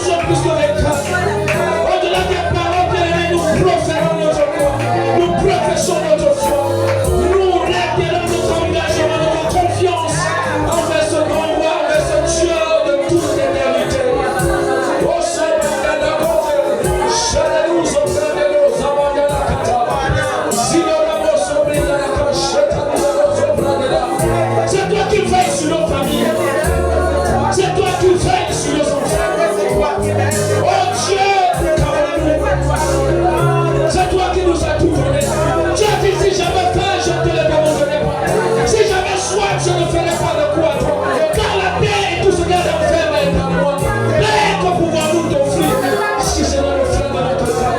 sommes plus que vainqueurs. Au-delà des paroles que nous proférons notre foi, nous professons notre foi. Nous réitérons notre engagement, notre confiance envers ce grand roi, envers ce Dieu de toute l'éternité. Oh Seigneur, c'est toi qui veilles sur nos familles. C'est toi qui veilles sur nos enfants. Oh Dieu, c'est toi qui nous as tout donné. Tu as dit si j'avais faim, je ne te le demanderais pas. Si j'avais soif, je ne ferais pas de quoi à toi. Car la paix et tout ce qu'il y a d'enfer est en moi. Paix que pouvons-nous t'offrir si c'est dans le fruit de notre cœur,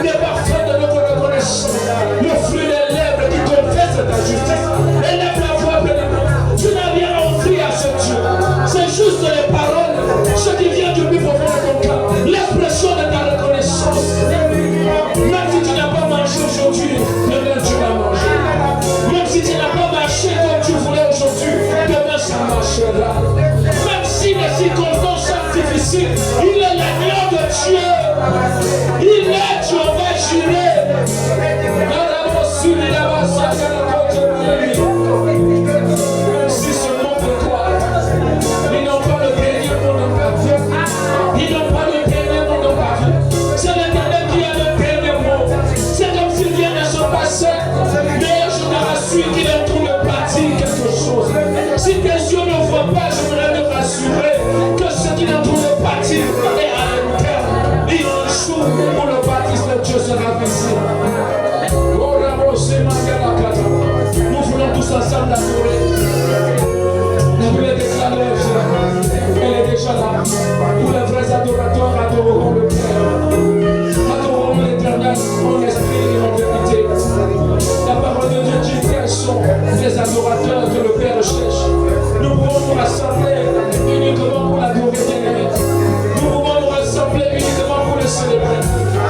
les parfums de notre reconnaissance, le fruit des lèvres qui confessent ta justice. Élève la voix pleinement. Tu n'as rien à offrir à ce Dieu. C'est juste les paroles, ce qui vient du plus profond de ton cœur, l'expression de ta reconnaissance. Même si tu n'as pas mangé aujourd'hui, demain tu vas manger. Même si tu n'as pas marché comme tu voulais aujourd'hui, demain ça marchera. Même si les circonstances sont difficiles, il est l'agneau de Dieu. Il est Jéhovah Jireh. Même si ce monde de toi, ils n'ont pas le dernier mot de ta vie. Ils n'ont pas le dernier mot de ta vie. C'est l'Éternel qui a le dernier mot. C'est comme s'il vient de se passer. Mais je te rassure qu'il est en train de bâtir quelque chose. Si tes yeux ne voient pas, je voudrais te rassurer que ce qu'il est en train de bâtir est à l'interne. Il joue pour le baptême de Dieu sera visible. Nous voulons tous ensemble l'adorer. Nous voulons déclarer, elle est déjà là. Tous les vrais adorateurs adoreront le Père. Adoreront l'Éternel en esprit et en vérité. La parole de Dieu dit quels sont les adorateurs que le Père cherche. Nous pouvons nous rassembler uniquement pour l'adorer bien-aimé. Nous pouvons nous rassembler uniquement pour le célébrer.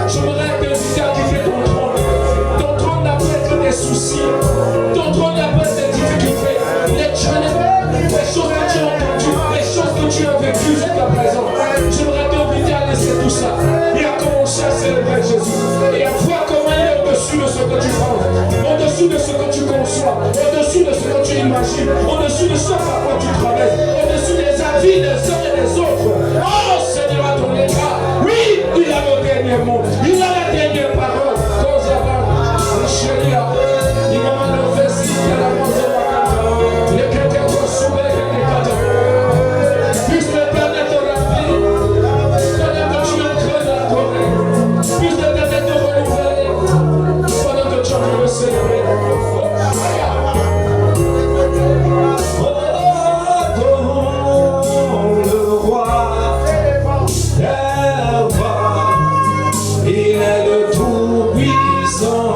Je voudrais t'inviter à quitter ton trône. Ton trône n'a pas être des soucis. Ton trône n'a pas être des difficultés. Les challenges, les choses que tu as entendues, les choses que tu as vécues jusqu'à présent. Je voudrais t'inviter à laisser tout ça et à commencer à célébrer Jésus. Et à voir comment il est au-dessus de ce que tu penses, au-dessus de ce que tu conçois, au-dessus de ce que tu imagines, au-dessus de ce par quoi tu travailles, au-dessus des avis des uns et des autres. Oh Seigneur, à ton égard, oui, il a le dernier mot, il a la dernière parole. Il m'a levé si il y a la pensée de les quelqu'un qui sont sauvés, puisse l'Éternel te remplir, pendant que tu es en train d'adorer, puisse l'Éternel te renouveler, pendant que tu es en train de célébrer. Il est le Tout-Puissant.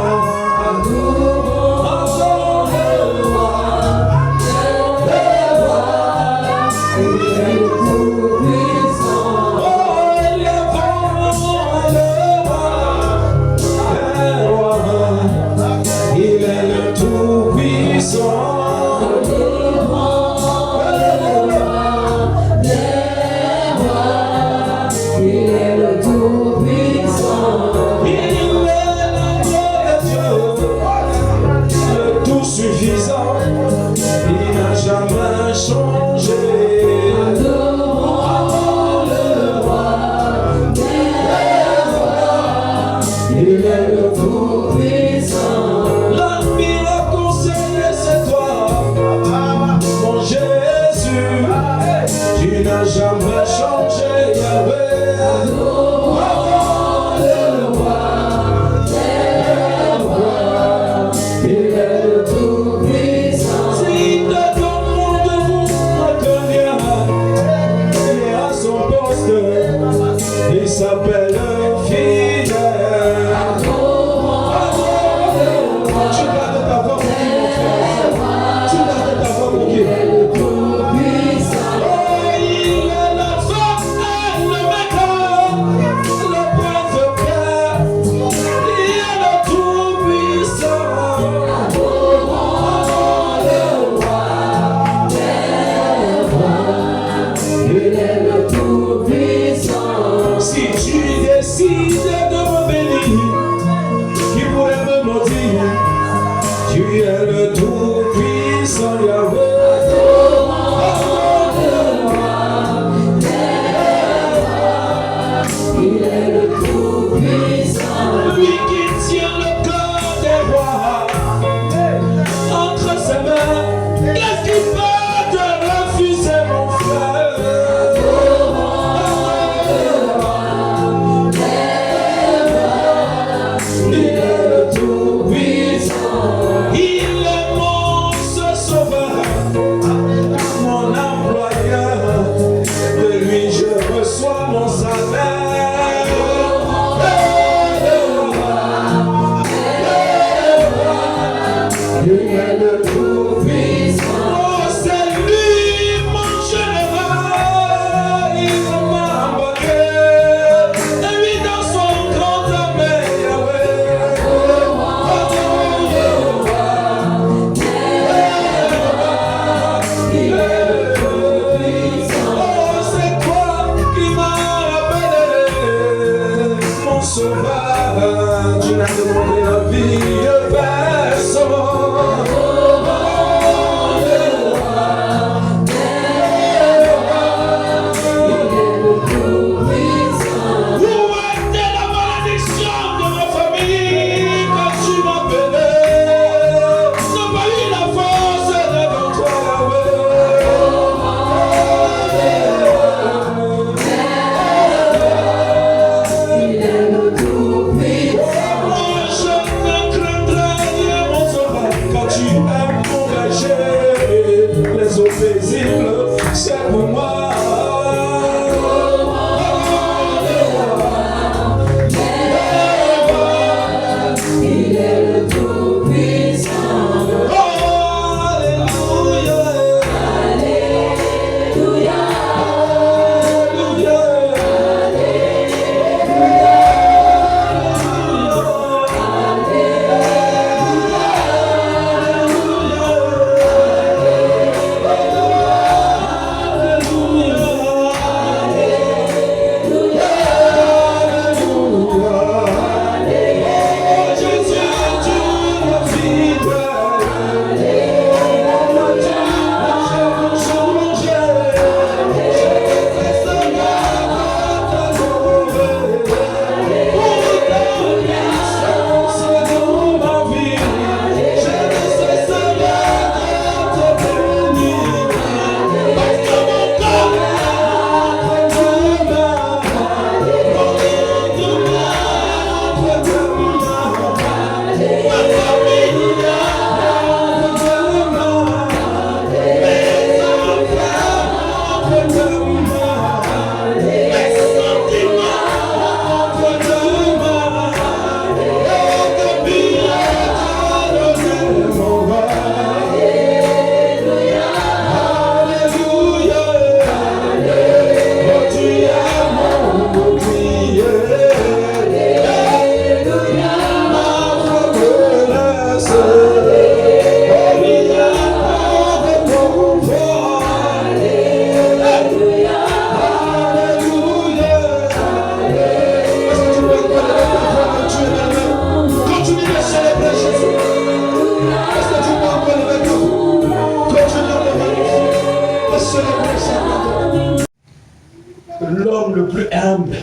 L'homme le plus humble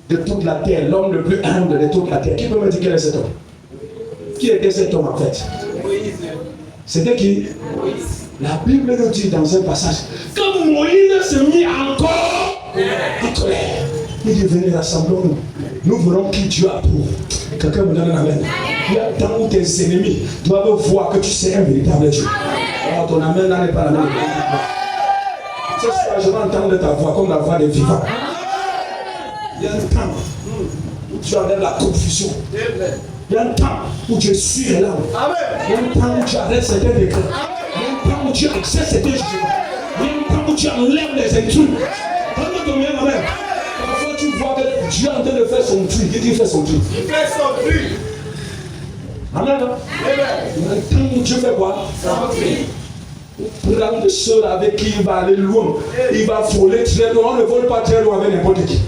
de toute la terre, l'homme le plus humble de toute la terre. Qui peut me dire quel est cet homme? Qui était cet homme en fait? C'était qui? La Bible nous dit dans un passage, quand Moïse se mit encore en colère, il dit venez rassemblons-nous. Nous verrons qui Dieu a pour. Quelqu'un me donne un amen. Il y a un temps où tes ennemis doivent voir que tu sais un véritable Dieu. Alors ton amen là n'est pas la même. Ce soir, je vais entendre ta voix comme la voix des vivants. Il y a un temps où tu enlèves la confusion. Il y a un temps où tu essuies les larmes. Il y a un temps où tu arrêtes certains décrets. Il y a un temps où tu acceptes certains jugements. Il y a un temps où tu enlèves les intrus. Donne-moi ton meilleur amen. Parfois tu vois que Dieu est en train de faire son truc. Il fait son truc. Il fait son truc. Amen. Il y a un temps où Dieu fait quoi? Prendre de ceux avec qui il va aller loin. Il va voler très loin. On ne vole pas très loin avec n'importe qui.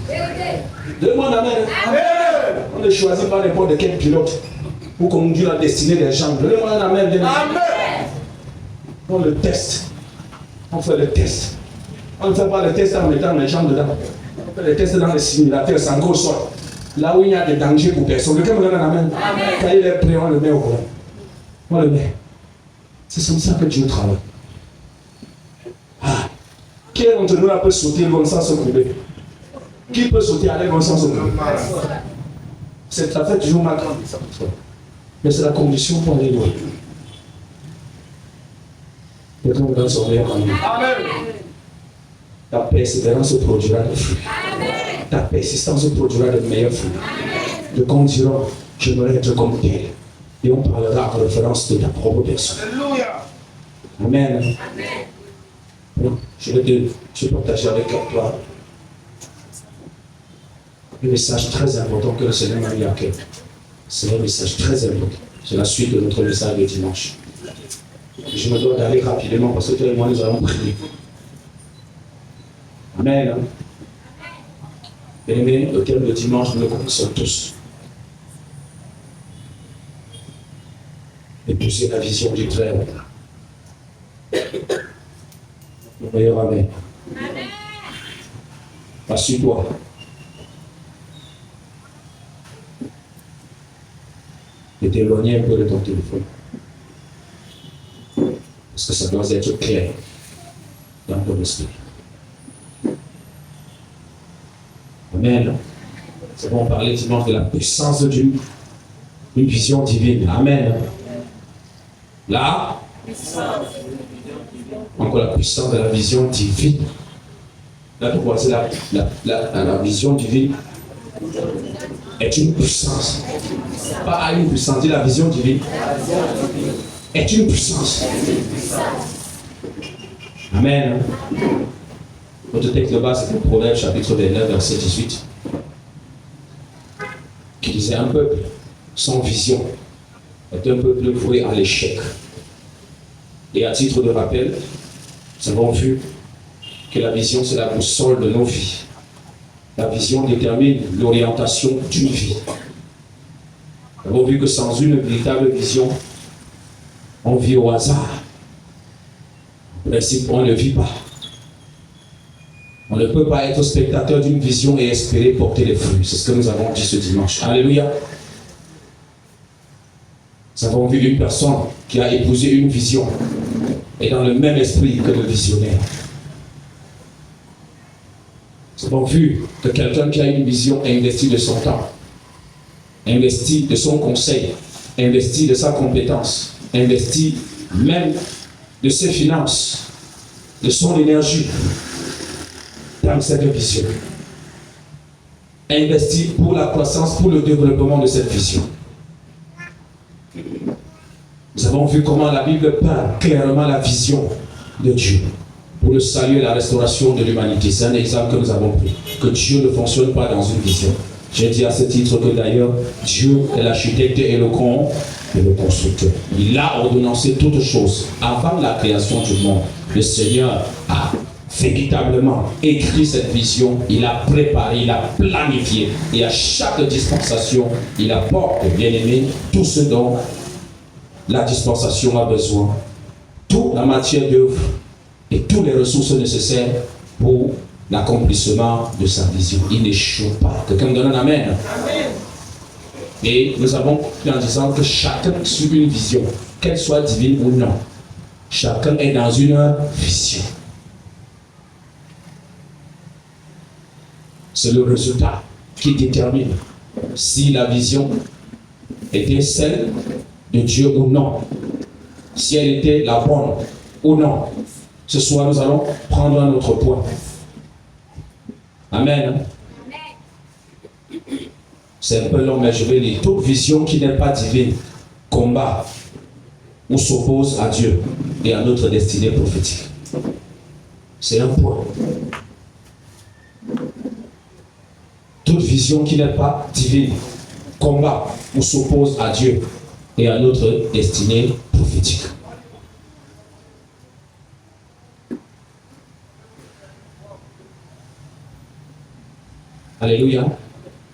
Donne-moi un amen. On ne choisit pas n'importe quel pilote pour conduire la destinée des gens. Donnez-moi un amen. On le teste. On fait le test. On ne fait pas le test en mettant les gens dedans. On fait le test dans les simulateurs sans gros sol. Là où il y a des dangers pour personne. Quelqu'un me donne un amen. Quand il est prêt, on le met au courant. On le met. C'est comme ça que Dieu travaille. Ah. Qui d'entre nous peut sauter comme ça sans se couper? Qui peut sauter à l'air comme ça sans se couper? C'est la fête toujours mal. Mais c'est la condition pour aller loin. Quelqu'un me donne son meilleur ami. La persévérance produira des fruits. ta persistance produira de meilleurs fruits. De qu'on dira, j'aimerais être comme tel. Et on parlera en référence de ta propre personne. Amen. Je vais partager avec toi un message très important que le Seigneur m'a mis à cœur. C'est un message très important. C'est la suite de notre message de dimanche. Je me dois d'aller rapidement parce que toi et moi nous allons prier. Amen. Bien-aimés, le thème de dimanche, nous le connaissons tous. Épouser la vision du Très-Haut. Le meilleur Amen. Assieds-toi. Et t'éloigner un peu de ton téléphone. Parce que ça doit être clair dans ton esprit. Amen. C'est bon, on parlait dimanche de la puissance d'une vision divine. Amen. Là, encore la puissance de la vision divine. Là, tu vois, c'est la vision divine est une puissance. Pas à une puissance, la vision divine est une puissance. Amen. Notre texte là-bas, c'est le Proverbe chapitre 29, verset 18, qui disait un peuple sans vision est un peuple voué à l'échec. Et à titre de rappel, nous avons vu que la vision, c'est la boussole de nos vies. La vision détermine l'orientation d'une vie. Nous avons vu que sans une véritable vision, on vit au hasard. En principe, on ne vit pas. On ne peut pas être spectateur d'une vision et espérer porter les fruits. C'est ce que nous avons dit ce dimanche. Alléluia. Nous avons vu une personne qui a épousé une vision et dans le même esprit que le visionnaire. Nous avons vu que quelqu'un qui a une vision investit de son temps, investit de son conseil, investit de sa compétence, investit même de ses finances, de son énergie dans cette vision. Investit pour la croissance, pour le développement de cette vision. Nous avons vu comment la Bible peint clairement la vision de Dieu pour le salut et la restauration de l'humanité. C'est un exemple que nous avons pris, que Dieu ne fonctionne pas dans une vision. J'ai dit à ce titre que d'ailleurs, Dieu est l'architecte et le constructeur. Il a ordonnancé toutes choses avant la création du monde. Le Seigneur a véritablement écrit cette vision, il a préparé, il a planifié, et à chaque dispensation, il apporte, bien aimé, tout ce dont la dispensation a besoin, toute la matière d'œuvre et toutes les ressources nécessaires pour l'accomplissement de sa vision. Il n'échoue pas. Quelqu'un me donne un amen. Amen. Et nous avons compris en disant que chacun suit une vision, qu'elle soit divine ou non. Chacun est dans une vision. C'est le résultat qui détermine si la vision était celle de Dieu ou non, si elle était la bonne ou non. Ce soir, nous allons prendre un autre point. Amen. C'est un peu long, mais je vais lire. Toute vision qui n'est pas divine combat ou s'oppose à Dieu et à notre destinée prophétique. C'est un point. Toute vision qui n'est pas divine combat ou s'oppose à Dieu et à notre destinée prophétique. Alléluia.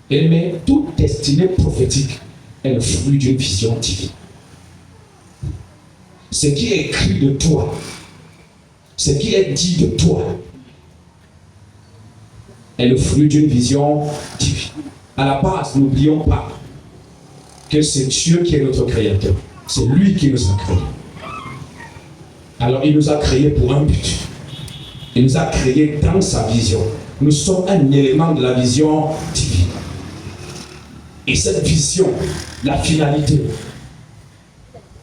Mais toute destinée prophétique est le fruit d'une vision divine. Ce qui est écrit de toi, ce qui est dit de toi, est le fruit d'une vision divine. À la base, n'oublions pas que c'est Dieu qui est notre créateur. C'est lui qui nous a créés. Alors il nous a créés pour un but. Il nous a créés dans sa vision. Nous sommes un élément de la vision divine. Et cette vision, la finalité,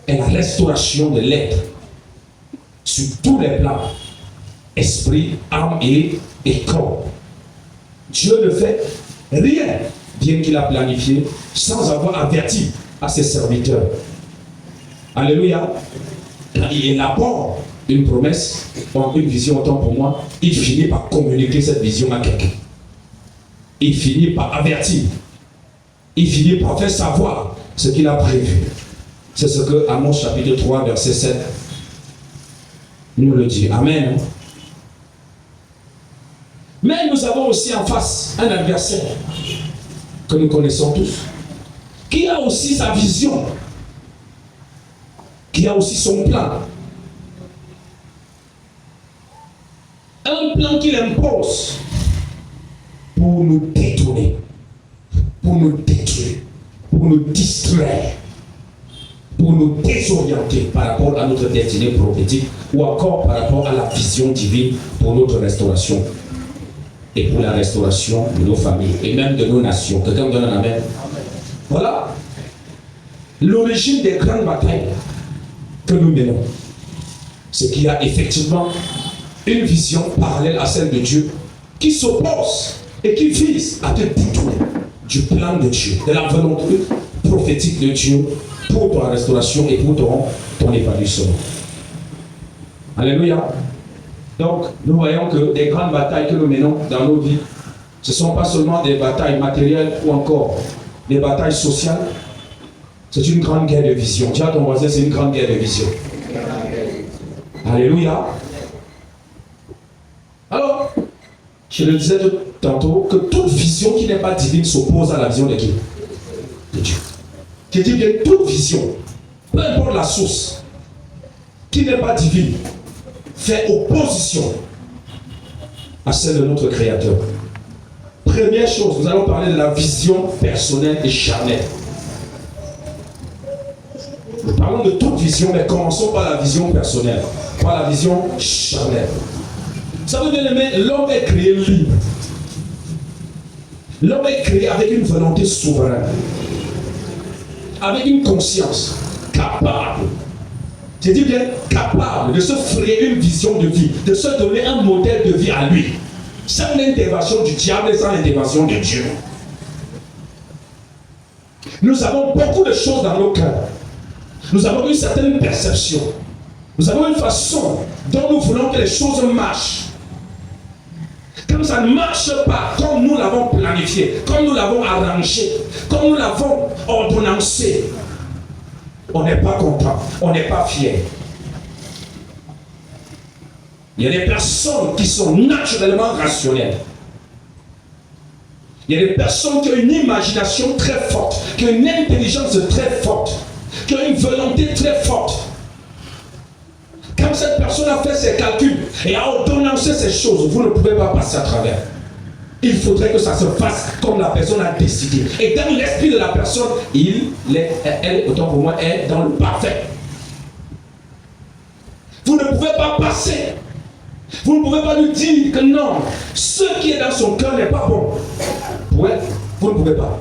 est la restauration de l'être sur tous les plans, esprit, âme et corps. Dieu ne fait rien, bien qu'il a planifié, sans avoir averti à ses serviteurs. Alléluia. Quand il élabore une promesse, une vision, autant pour moi, il finit par communiquer cette vision à quelqu'un. Il finit par avertir. Il finit par faire savoir ce qu'il a prévu. C'est ce que Amos chapitre 3, verset 7 nous le dit. Amen. Mais nous avons aussi en face un adversaire que nous connaissons tous, qui a aussi sa vision, qui a aussi son plan. Un plan qu'il impose pour nous détourner, pour nous détruire, pour nous distraire, pour nous désorienter par rapport à notre destinée prophétique ou encore par rapport à la vision divine pour notre restauration et pour la restauration de nos familles et même de nos nations. Quelqu'un me donne un amen? Voilà l'origine des grandes batailles que nous menons. C'est qu'il y a effectivement une vision parallèle à celle de Dieu qui s'oppose et qui vise à te détourner du plan de Dieu, de la volonté prophétique de Dieu pour ta restauration et pour ton épanouissement. Alléluia. Donc, nous voyons que des grandes batailles que nous menons dans nos vies, ce ne sont pas seulement des batailles matérielles ou encore des batailles sociales. C'est une grande guerre de vision. Dis à ton voisin, c'est une grande guerre de vision. Alléluia. Alors, je le disais tantôt, que toute vision qui n'est pas divine s'oppose à la vision de qui? De Dieu. Je dis bien toute vision, peu importe la source, qui n'est pas divine, fait opposition à celle de notre Créateur. Première chose, nous allons parler de la vision personnelle et charnelle. Nous parlons de toute vision, mais commençons par la vision personnelle, par la vision charnelle. Ça veut bien aimer, l'homme est créé libre. L'homme est créé avec une volonté souveraine, avec une conscience capable. Je dis bien capable de se frayer une vision de vie, de se donner un modèle de vie à lui, sans l'intervention du diable et sans l'intervention de Dieu. Nous avons beaucoup de choses dans nos cœurs. Nous avons une certaine perception. Nous avons une façon dont nous voulons que les choses marchent. Quand ça ne marche pas comme nous l'avons planifié, comme nous l'avons arrangé, comme nous l'avons ordonnancé, on n'est pas content, on n'est pas fier. Il y a des personnes qui sont naturellement rationnelles. Il y a des personnes qui ont une imagination très forte, qui ont une intelligence très forte, qui ont une volonté très forte. Quand cette personne a fait ses calculs et a ordonnancé ces choses, vous ne pouvez pas passer à travers. Il faudrait que ça se fasse comme la personne a décidé. Et dans l'esprit de la personne, elle, autant pour moi, est dans le parfait. Vous ne pouvez pas passer. Vous ne pouvez pas lui dire que non, ce qui est dans son cœur n'est pas bon. Ouais, vous ne pouvez pas.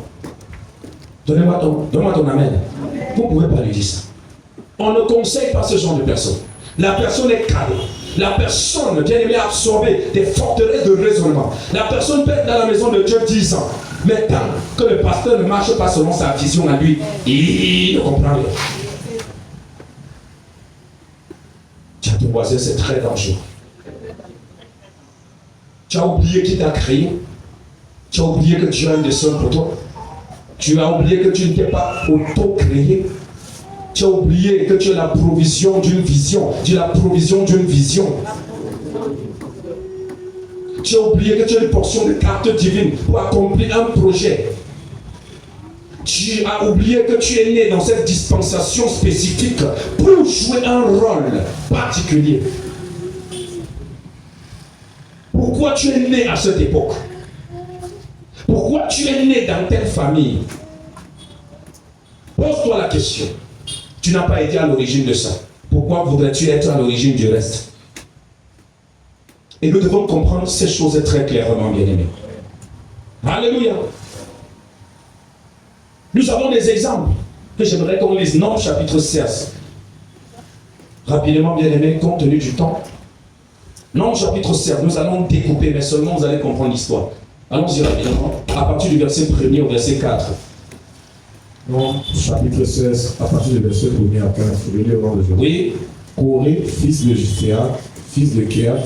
Donne-moi ton amen. Vous ne pouvez pas lui dire ça. On ne conseille pas ce genre de personne. La personne est calée. La personne, bien aimée, a absorbé des forteresses de raisonnement. La personne peut être dans la maison de Dieu 10 ans. Mais tant que le pasteur ne marche pas selon sa vision à lui, il ne comprend rien. Tiens, ton voisin, c'est très dangereux. Tu as oublié qui t'a créé. Tu as oublié que Dieu a un dessein pour toi. Tu as oublié que tu ne t'es pas auto-créé. Tu as oublié que tu es la provision d'une vision. Tu es la provision d'une vision. Tu as oublié que tu as une portion de carte divine pour accomplir un projet. Tu as oublié que tu es né dans cette dispensation spécifique pour jouer un rôle particulier. Pourquoi tu es né à cette époque? Pourquoi tu es né dans telle famille? Pose-toi la question. Tu n'as pas été à l'origine de ça. Pourquoi voudrais-tu être à l'origine du reste? Et nous devons comprendre ces choses très clairement, bien-aimés. Alléluia. Nous avons des exemples que j'aimerais qu'on lise. Nombres chapitre 16. Rapidement, bien-aimés, compte tenu du temps. Nombres chapitre 16. Nous allons découper, mais seulement vous allez comprendre l'histoire. Allons-y rapidement. À partir du verset 1er au verset 4. Non, chapitre 16, à partir du verset 1er à 15. Je vais lire au nom de Jésus. Oui. Corée, fils de Justéa, fils de Kéat,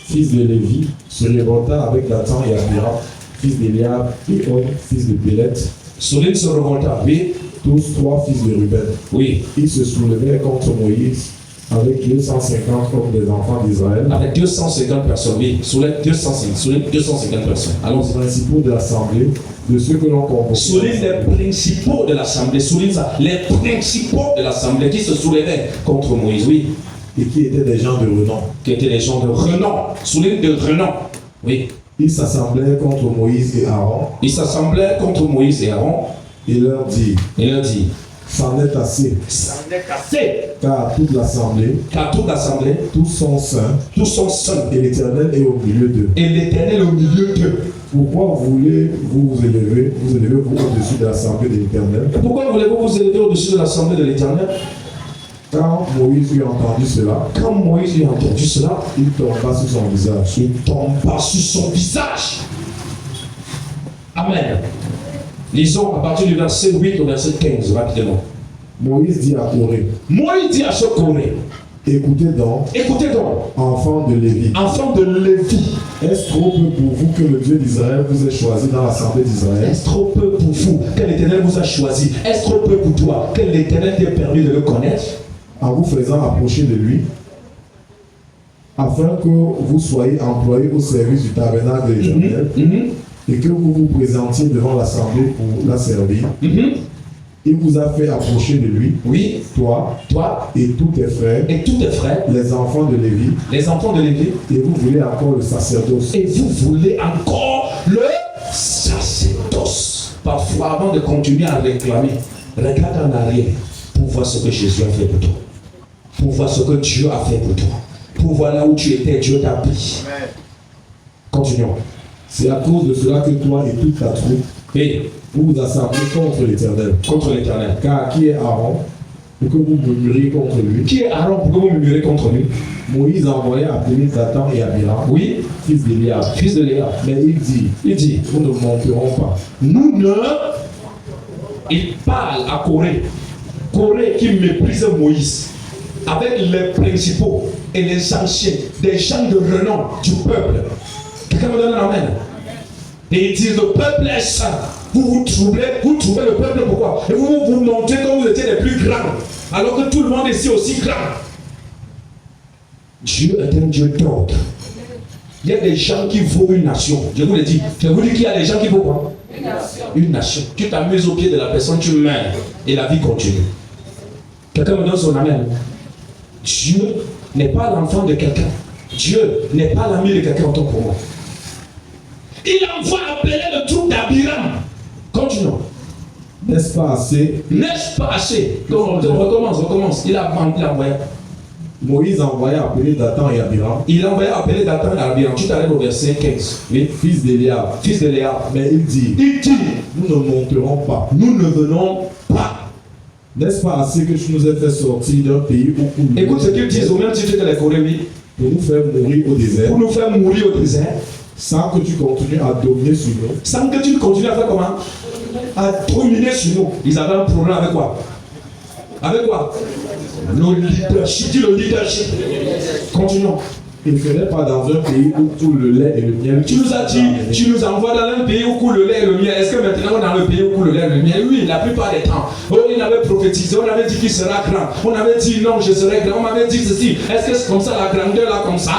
fils de Lévi, se révolta avec Dathan et Abiram, fils d'Eliab, et On, fils de Pélet, Soline se revolta. Oui. tous trois fils de Ruben. Oui. Ils se soulevaient contre Moïse avec 250 hommes des enfants d'Israël, Avec 250 personnes. Oui. Soulève 250 personnes. les Allons-y. principaux de l'assemblée, de ceux que l'on convoquait. Souligne les principaux de l'assemblée. Souligne ça. Les principaux de l'assemblée qui se soulevaient contre Moïse. Oui. et qui étaient des gens de renom. Qui étaient des gens de renom. Souligne de renom. Oui. Ils s'assemblaient contre Moïse et Aaron Ils s'assemblaient contre Moïse et Aaron. et leur dit, Il leur dit, c'en est assez, c'en est assez. car toute l'assemblée, Car toute l'assemblée, tous sont saints, tous sont saints. et l'Éternel est au milieu d'eux. Et l'Éternel au milieu d'eux. Pourquoi voulez-vous vous élever vous au-dessus de l'assemblée de l'Éternel? Pourquoi voulez-vous vous élever au-dessus de l'assemblée de l'Éternel? Quand Moïse eut entendu cela, Quand Moïse eut entendu cela, il tomba sur son visage. il tomba sur son visage. Amen. Lisons à partir du verset 8 au verset 15, rapidement. Moïse dit à Corée, Moïse dit à ce Corée, écoutez donc, enfants de Lévi, enfant de Lévi, est-ce trop peu pour vous que le Dieu d'Israël vous ait choisi dans l'assemblée d'Israël? est-ce trop peu pour vous que l'Éternel vous a choisi? Est-ce trop peu pour toi que l'Éternel t'ait permis de le connaître? En vous faisant approcher de lui, afin que vous soyez employés au service du tabernacle de l'Éternel et que vous vous présentiez devant l'assemblée pour la servir. Il vous a fait approcher de lui, Oui, toi toi et tous tes frères, et tous tes frères, les enfants de Lévi, les enfants de Lévi, et vous voulez encore le sacerdoce. et vous voulez encore le sacerdoce. Parfois, avant de continuer à réclamer, regarde en arrière pour voir ce que Jésus a fait pour toi. Pour voir ce que Dieu a fait pour toi. Pour voir là où tu étais, Dieu t'a pris. Continuons. C'est à cause de cela que toi et toute ta troupe, Et vous vous assemblez contre l'Éternel. contre l'Éternel. Car qui est Aaron, pour que vous murmuriez contre lui? Qui est Aaron pour que vous murmurez contre lui? Moïse a envoyé appeler Dathan et Abiram, Oui, fils d'Eliab. fils de Léa. Mais il dit, nous ne monterons pas. Nous ne. Il parle à Corée. Corée qui méprise Moïse. Avec les principaux et les anciens, des gens de renom du peuple. Quelqu'un me donne un amen. Et il dit, le peuple est saint. Vous trouvez le peuple pourquoi? Et vous vous montrez comme vous étiez les plus grands. Alors que tout le monde ici est aussi grand. Dieu est un Dieu d'ordre. Il y a des gens qui vaut une nation. Je vous le dis. Je vous dis qu'il y a des gens qui vaut quoi? Une nation. Une nation. Tu t'amuses au pied de la personne, tu meurs. Et la vie continue. Quelqu'un me donne son amen. Dieu n'est pas l'enfant de quelqu'un. Dieu n'est pas l'ami de quelqu'un autant pour moi. Il envoie appeler le troupe d'Abiram. Continuons. N'est-ce pas assez? N'est-ce pas assez? On recommence. Il a envoyé. Moïse a envoyé appeler Dathan et Abiram, Il a envoyé appeler Dathan et Abiram. Tu t'arrives au verset 15. Oui. fils d'Eliab. Fils de Léa. Mais il dit, nous ne monterons pas. Nous ne venons pas. N'est-ce pas assez que tu nous aies fait sortir d'un pays où coule le Écoute ce qu'ils disent au même titre que les Coréens. pour nous faire mourir au désert, Pour nous faire mourir au désert. sans que tu continues à dominer sur nous? Sans que tu continues à faire comment? À dominer sur nous. Ils avaient un problème avec quoi? Avec quoi? Le leadership. Dis le leadership. Continuons. Il ne ferait pas dans un pays où coule le lait et le miel. Tu nous as dit, tu nous envoies dans un pays où coule le lait et le miel. Est-ce que maintenant on est dans le pays où coule le lait et le miel? Oui, la plupart des temps. Oh, il avait prophétisé, on avait dit qu'il sera grand. On avait dit non, je serai grand. On m'avait dit ceci. Est-ce que c'est comme ça la grandeur là comme ça?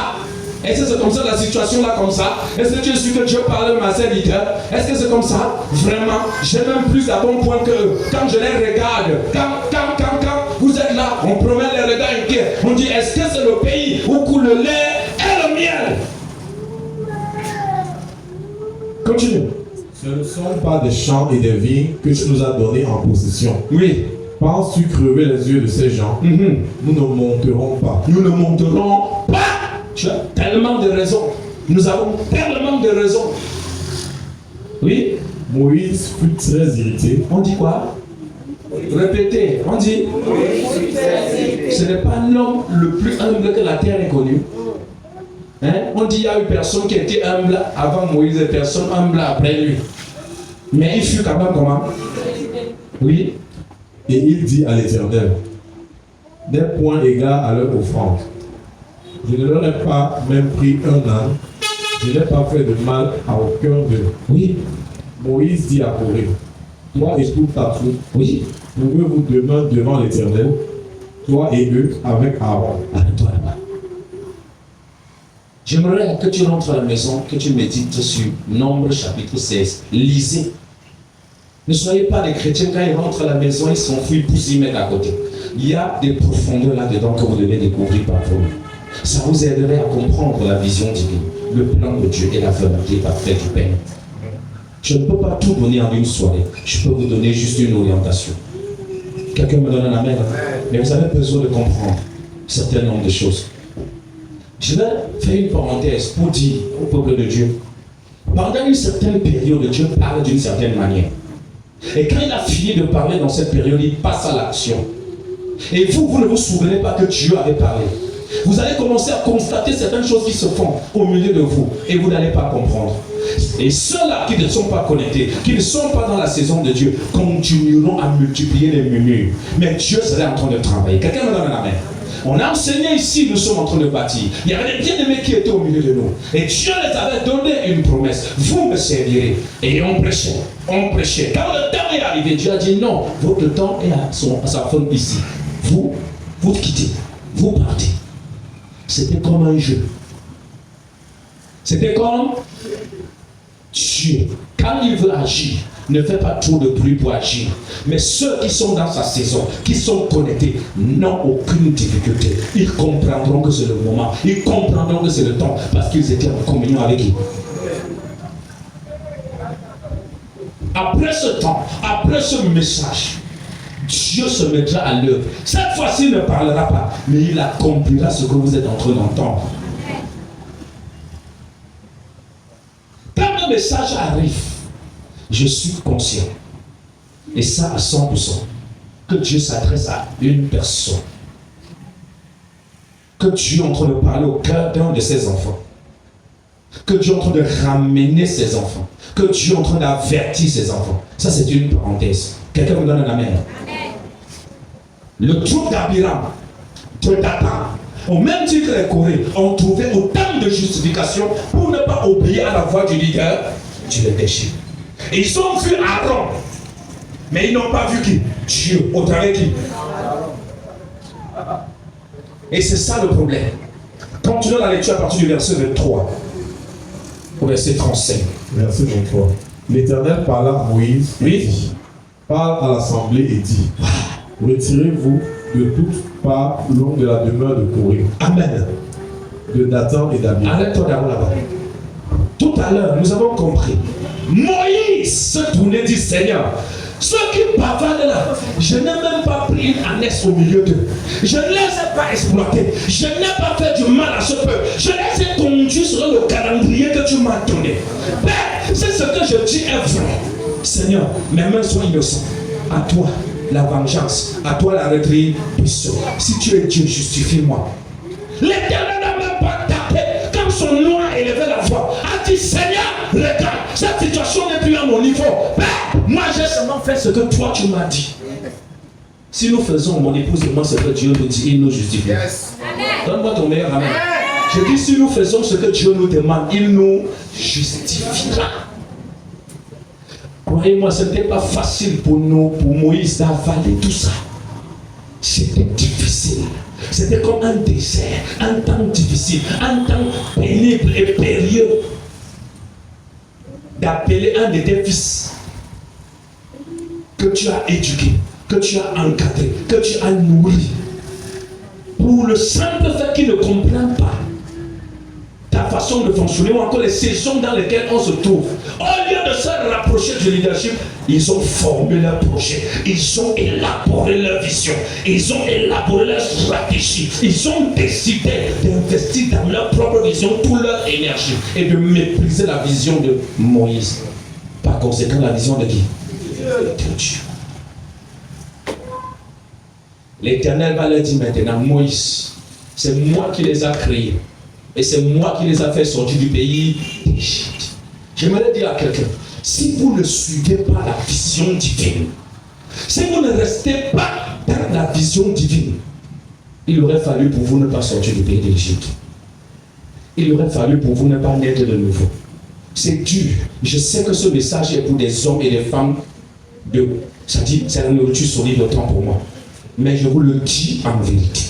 Est-ce que c'est comme ça la situation là comme ça? Est-ce que tu es sûr que Dieu parle à ses leaders? Est-ce que c'est comme ça? Vraiment, j'ai même plus à bon point que quand je les regarde, quand vous êtes là, on promet les regards inquiets. On dit, est-ce que c'est le pays où coule le lait et le miel? Continue. Ce ne sont pas des champs et des vignes que tu nous as donnés en possession. Oui. Penses-tu crever les yeux de ces gens? Nous ne monterons pas. Nous ne monterons pas. Tu as tellement de raisons. Nous avons tellement de raisons. Oui. Moïse fut très irrité. On dit quoi? Répétez. On dit. Ce n'est pas l'homme le plus humble que la terre ait connu. Hein? On dit qu'il y a eu personne qui était humble avant Moïse et personne humble après lui. Mais il fut quand même comment? Oui. Et il dit à l'Éternel, des points égaux à leur offrande. Je ne leur ai pas même pris un âne, je n'ai pas fait de mal à aucun d'eux. Oui. Moïse dit à Corée, toi et toute ta troupe, Oui. trouvez-vous demain devant l'Éternel, toi et eux avec Aaron. Arrête-toi là-bas. J'aimerais que tu rentres à la maison, que tu médites sur Nombre chapitre 16. Lisez. Ne soyez pas des chrétiens, quand ils rentrent à la maison, ils s'enfuient, ils poussent, ils mettent à côté. Il y a des profondeurs là-dedans que vous devez découvrir par vous. Ça vous aiderait à comprendre la vision divine, le plan de Dieu et la volonté parfaite du Père. Je ne peux pas tout donner en une soirée. Je peux vous donner juste une orientation. Quelqu'un me donne un amen. Mais vous avez besoin de comprendre un certain nombre de choses. Je vais faire une parenthèse pour dire au peuple de Dieu, pendant une certaine période, Dieu parle d'une certaine manière. Et quand il a fini de parler dans cette période, il passe à l'action. Et vous ne vous souvenez pas que Dieu avait parlé. Vous allez commencer à constater certaines choses qui se font au milieu de vous et vous n'allez pas comprendre. Et ceux-là qui ne sont pas connectés, qui ne sont pas dans la saison de Dieu, continueront à multiplier les murmures. Mais Dieu serait en train de travailler. Quelqu'un me donne un amen. On a enseigné ici, nous sommes en train de bâtir. Il y avait des bien-aimés qui étaient au milieu de nous. Et Dieu les avait donné une promesse. Vous me servirez. Et on prêchait. On prêchait. Quand le temps est arrivé, Dieu a dit non, votre temps est à sa fin ici. Vous quittez. Vous partez. C'était comme un jeu. C'était comme Dieu. Quand il veut agir, ne fait pas trop de bruit pour agir. Mais ceux qui sont dans sa saison, qui sont connectés, n'ont aucune difficulté. Ils comprendront que c'est le moment. Ils comprendront que c'est le temps parce qu'ils étaient en communion avec lui. Après ce temps, après ce message, Dieu se mettra à l'œuvre. Cette fois-ci, il ne parlera pas, mais il accomplira ce que vous êtes en train d'entendre. Quand le message arrive, je suis conscient, et ça à 100%, que Dieu s'adresse à une personne. Que Dieu est en train de parler au cœur d'un de ses enfants. Que Dieu est en train de ramener ses enfants. Que Dieu est en train d'avertir ses enfants. Ça, c'est une parenthèse. Quelqu'un me donne un amen. Le trou d'Abiram, de Dathan, au même titre que les Corées, ont trouvé autant de justifications pour ne pas obéir à la voix du leader du péché. Et ils ont vu Aaron, mais ils n'ont pas vu qui? Dieu, au travers qui? Et c'est ça le problème. Continuons la lecture à partir du verset 23 au verset 35. Verset 23. L'Éternel parla à Moïse et dit, parle à l'assemblée et dit, retirez-vous de toutes parts long de la demeure de Corée. Amen. De Dathan et d'Abiram. Arrête-toi d'abord là-bas. Tout à l'heure, nous avons compris. Moïse se tournait, dit Seigneur, ceux qui bavardent là, je n'ai même pas pris une annexe au milieu d'eux. Je ne les ai pas exploités. Je n'ai pas fait du mal à ce peuple. Je les ai conduits selon le calendrier que tu m'as donné. Père, c'est ce que je dis est vrai. Seigneur, mes mains sont innocentes. À toi la vengeance, à toi la rétribution. Si tu es Dieu, justifie-moi. L'Éternel n'a même pas tapé quand son nom a élevé la voix. A dit Seigneur, regarde, cette situation n'est plus à mon niveau. Père, moi j'ai seulement fait ce que toi tu m'as dit. Si nous faisons, mon épouse et moi, ce que Dieu nous dit, il nous justifie. Yes. Donne-moi ton meilleur amen. Je dis, si nous faisons ce que Dieu nous demande, il nous justifiera. Croyez-moi, ce n'était pas facile pour nous, pour Moïse, d'avaler tout ça. C'était difficile. C'était comme un désert, un temps difficile, un temps pénible et périlleux. D'appeler un de tes fils que tu as éduqué, que tu as encadré, que tu as nourri, pour le simple fait qu'il ne comprend pas ta façon de fonctionner ou encore les saisons dans lesquelles on se trouve. Au lieu de se rapprocher du leadership, ils ont formé leur projet, ils ont élaboré leur vision, ils ont élaboré leur stratégie, ils ont décidé d'investir dans leur propre vision toute leur énergie et de mépriser la vision de Moïse. Par conséquent, la vision de qui? De Dieu. L'Éternel va leur dire maintenant, Moïse, c'est moi qui les ai créés. Et c'est moi qui les ai fait sortir du pays d'Égypte. J'aimerais dire à quelqu'un, si vous ne suivez pas la vision divine, si vous ne restez pas dans la vision divine, il aurait fallu pour vous ne pas sortir du pays d'Égypte. Il aurait fallu pour vous ne pas naître de nouveau. C'est dur. Je sais que ce message est pour des hommes et des femmes ça dit, c'est la nourriture solide autant pour moi. Mais je vous le dis en vérité.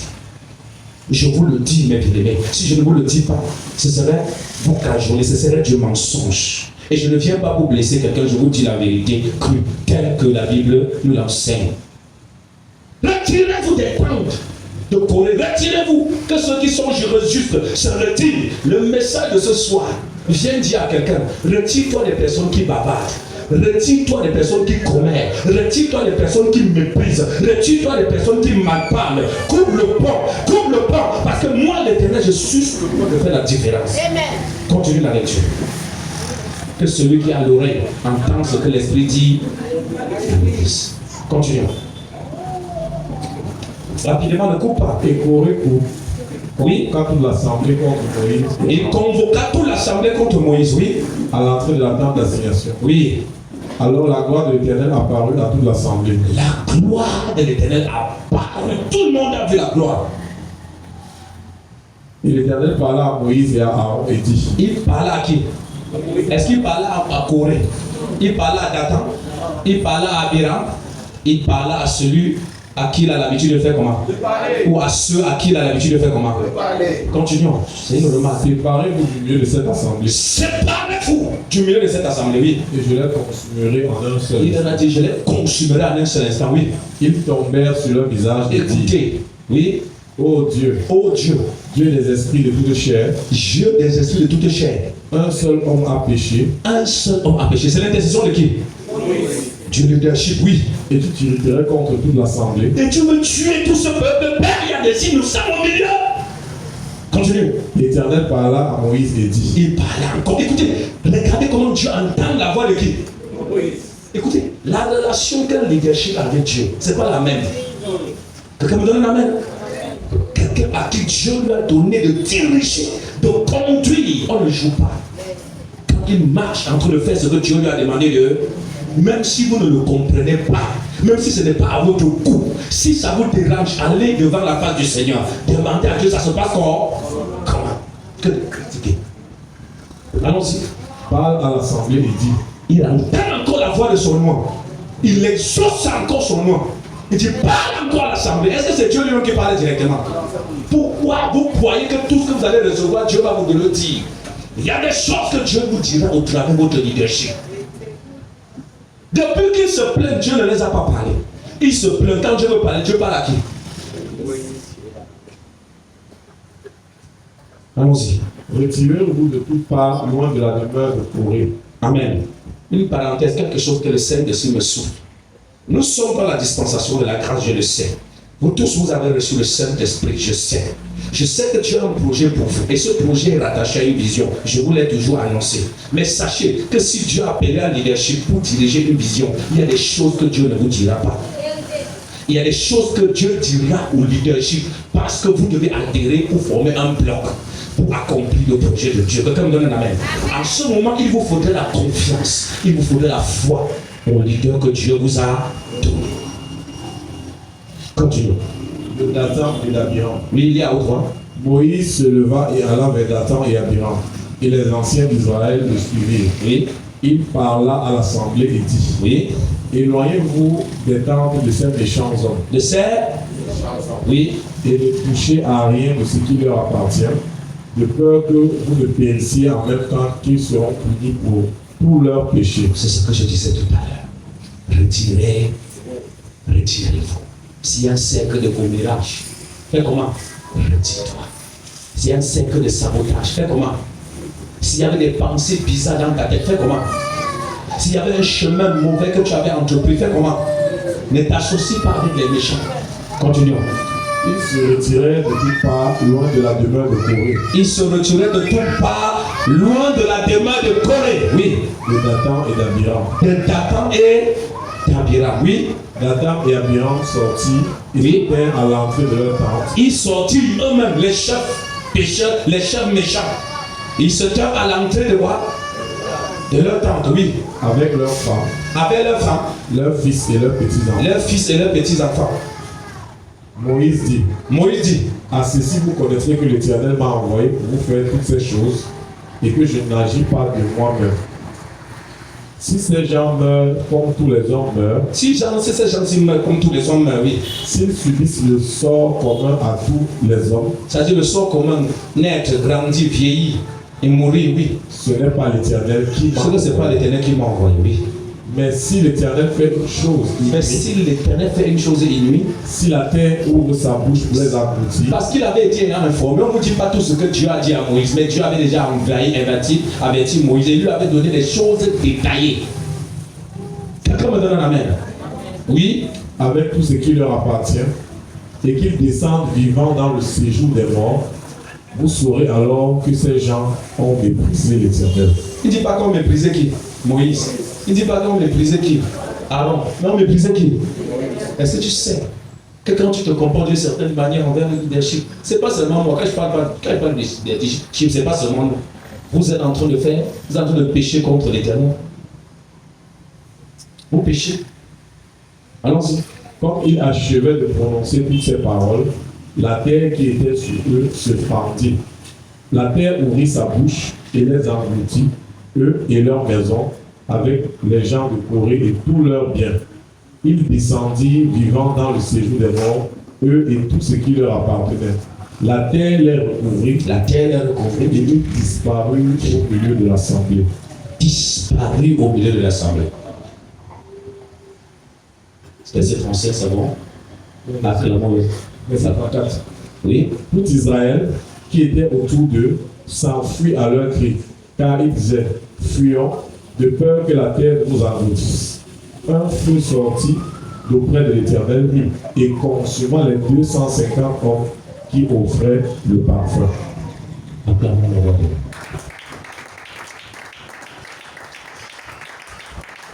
Je vous le dis, mes bien-aimés. Si je ne vous le dis pas, ce serait vous cajoler, ce serait du mensonge. Et je ne viens pas vous blesser quelqu'un, je vous dis la vérité crue, telle que la Bible nous l'enseigne. Retirez-vous des tentes de Corée, retirez-vous, que ceux qui sont justes se retirent. Le message de ce soir, viens dire à quelqu'un, retire-toi des personnes qui bavardent. Retire-toi des personnes qui commettent. Retire-toi des personnes qui méprisent. Retire-toi des personnes qui mal parlent. Coupe le pont, parce que moi, l'Éternel, je suis sur le point de faire la différence. Amen. Continue la lecture. Que celui qui a l'oreille entende ce que l'Esprit dit. Continuons. Rapidement, ne coupe pas. Et Corée coupe. Oui. Quand toute l'assemblée contre Moïse. Il convoqua toute l'assemblée contre Moïse, oui. À l'entrée de la tente d'assignation. Oui. Alors la gloire de l'Éternel apparut à toute l'assemblée. La gloire de l'Éternel apparut. Tout le monde a vu la gloire. Et l'Éternel parla à Moïse et à Aaron et dit. Il parla à qui? Est-ce qu'il parla à Corée? Il parla à Dathan? Il parla à Abiram? Il parla à celui à qui il a l'habitude de faire comment? Ou à ceux à qui il a l'habitude de faire comment? Continuons. C'est une remarque. Séparez-vous du milieu de cette assemblée. Séparez-vous du milieu de cette assemblée, oui. Et je les consumerai en un seul. Il en a dit, je les consumerai en un seul instant, oui. Ils tombèrent sur leur visage et dirent. Écoutez, oui. Ô Dieu, Dieu des esprits de toute chair, Dieu des esprits de toute chair. Un seul homme a péché. Un seul homme a péché. C'est l'intercession de qui? Dieu leadership, oui. Et tu t'irriterais contre toute l'assemblée. Et tu veux tuer tout ce peuple. Père, il y a des signes, nous sommes au milieu. Continue. L'Éternel parla à Moïse et dit. Il parla encore. Écoutez, regardez comment Dieu entend la voix de qui? Écoutez, la relation qu'un leadership a avec Dieu, c'est pas la même. Quelqu'un me donne la même? Quelqu'un à qui Dieu lui a donné de diriger, de conduire, on ne joue pas. Quand il marche en train de faire ce que Dieu lui a demandé de, même si vous ne le comprenez pas, même si ce n'est pas à votre goût, si ça vous dérange, allez devant la face du Seigneur, demandez à Dieu, ça se passe comment? Que de critiquer. Allons-y. Parle à l'assemblée et dit. Il entend encore la voix de son nom. Il exauce encore son nom. Il dit, parle encore à l'assemblée. Est-ce que c'est Dieu lui-même qui parle directement? Pourquoi vous croyez que tout ce que vous allez recevoir, Dieu va vous le dire? Il y a des choses que Dieu vous dira au travers de votre leadership. Depuis qu'il se plaint, Dieu ne les a pas parlé. Il se plaint. Quand Dieu veut parler, Dieu parle à qui? Allons-y. Retirez-vous de toutes parts, loin de la demeure de Corée. Amen. Une parenthèse, quelque chose que le Saint-Esprit me souffle. Nous sommes dans la dispensation de la grâce, je le sais. Vous tous, vous avez reçu le Saint-Esprit, je sais. Je sais que Dieu a un projet pour vous. Et ce projet est rattaché à une vision. Je vous l'ai toujours annoncé. Mais sachez que si Dieu a appelé un leadership pour diriger une vision, il y a des choses que Dieu ne vous dira pas. Il y a des choses que Dieu dira au leadership parce que vous devez adhérer pour former un bloc, pour accomplir le projet de Dieu. Quelqu'un me donne un amen. En ce moment, il vous faudrait la confiance, il vous faudrait la foi au leader que Dieu vous a donné. Continuons. De Dathan et d'Abiram. Oui, il y a au droit. Moïse se leva et alla vers Dathan et Abiram. Et les anciens d'Israël le suivirent. Oui. Il parla à l'assemblée et dit. Oui. Éloignez-vous des tentes de ces méchants hommes. De ces? Oui. Et ne touchez à rien de ce qui leur appartient, de peur que vous ne périssiez en même temps qu'ils seront punis pour leurs péchés. C'est ce que je disais tout à l'heure. Retirez-vous. S'il y a un cercle de commérage, fais comment? Retire-toi. S'il y a un cercle de sabotage, fais comment? S'il y avait des pensées bizarres dans ta tête, fais comment? S'il y avait un chemin mauvais que tu avais entrepris, fais comment? Ne t'associe pas avec les méchants. Continuons. Il se retirait de toutes parts, loin de la demeure de Corée. Il se retirait de toutes parts, loin de la demeure de Corée. Oui. De Dathan et d'Abiram. De Dathan et d'Abiram. Oui. Dathan et Abiram sortirent et se tinrent à l'entrée de leur tente. Ils sortirent eux-mêmes, les chefs. pécheurs, les chefs méchants. Ils se teurent à l'entrée de quoi? De leur tente, oui. avec leurs femmes, Avec leurs femmes, leurs fils et leurs petits-enfants. leurs fils et leurs petits-enfants. Moïse dit, Moïse dit, à ceci vous connaîtrez que l'Éternel m'a envoyé pour vous faire toutes ces choses et que je n'agis pas de moi-même. Si ces gens meurent comme tous les hommes meurent, si ces gens meurent comme tous les hommes meurent, oui. s'ils subissent le sort commun à tous les hommes, C'est-à-dire le sort commun, naître, grandir, vieillir et mourir, oui. ce n'est pas l'Éternel qui m'a Ce que ce n'est pas envoyé. l'Éternel qui m'a envoyé, oui. Mais si l'Éternel fait une chose Mais inouïe, si l'Éternel fait une chose inouïe, si la terre ouvre sa bouche pour les abrutir, parce qu'il avait été informé, on ne vous dit pas tout ce que Dieu a dit à Moïse, mais Dieu avait déjà averti Moïse et lui avait donné des choses détaillées. Quelqu'un me donne un amen? Oui. avec tout ce qui leur appartient, et qu'ils descendent vivants dans le séjour des morts, vous saurez alors que ces gens ont méprisé l'Éternel. Il ne dit pas qu'on méprisait qui? Moïse. Il ne dit pas qu'on méprisait qui? Aaron. Mais on méprisait qui? Est-ce que tu sais que quand tu te comportes d'une certaine manière envers le leadership, c'est pas seulement moi, quand je parle de leadership, c'est pas seulement nous. Vous êtes en train de faire, vous êtes en train de pécher contre l'Éternel. Vous péchez. Allons-y. Comme ils achevaient de prononcer toutes ces paroles, la terre qui était sur eux se fendit. La terre ouvrit sa bouche et les engloutit, eux et leurs maisons, avec les gens de Corée et tous leurs biens. Ils descendirent vivants dans le séjour des morts, eux et tout ce qui leur appartenait. La terre les recouvrit, La terre est recouvrée, et ils disparurent au milieu de l'assemblée. disparu au milieu de l'assemblée. Verset 37, c'est bon? Après le mot, oui. Tout Israël qui était autour d'eux s'enfuit à leur cri, car ils disaient, fuyons, de peur que la terre nous engloutisse. Un feu sortit d'auprès de l'Éternel et consuma les 250 hommes qui offraient le parfum. Acclamons le roi.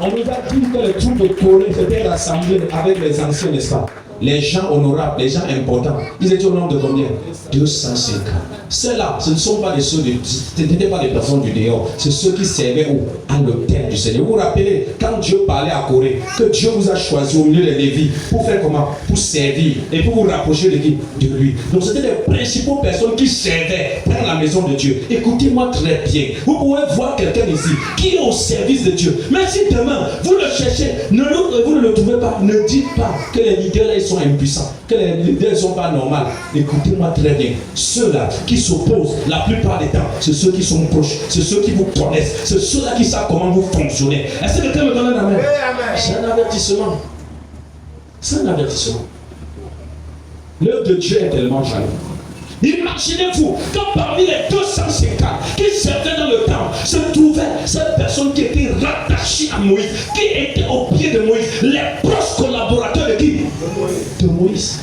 On nous a dit que les troupes de Corée étaient rassemblées avec les anciens, n'est-ce pas? Les gens honorables, les gens importants. Ils étaient au nombre de combien? 250. Ceux-là, ce ne sont pas ce n'étaient pas des personnes du dehors. C'est ceux qui servaient à l'autel du Seigneur. Vous vous rappelez, quand Dieu parlait à Corée, que Dieu vous a choisi au milieu des Lévites pour faire comment? Pour servir et pour vous rapprocher de qui? De lui. Donc c'était les principales personnes qui servaient dans la maison de Dieu. Écoutez-moi très bien. Vous pouvez voir quelqu'un ici qui est au service de Dieu. Mais si demain vous le cherchez, vous ne le trouvez pas, ne dites pas que les leaders là ils sont impuissants, que les leaders ne sont pas normaux. Écoutez-moi très bien. Ceux-là qui s'opposent la plupart des temps, c'est ceux qui sont proches, c'est ceux qui vous connaissent, c'est ceux-là qui savent comment vous fonctionnez. Est-ce que quelqu'un me donne un amen? C'est un avertissement. C'est un avertissement. L'œuvre de Dieu est tellement jaloux. Imaginez-vous quand parmi les 250 qui servaient dans le temple se trouvait cette personne qui était rattachée à Moïse, qui était au pied de Moïse, les proches collaborateurs de qui? De Moïse.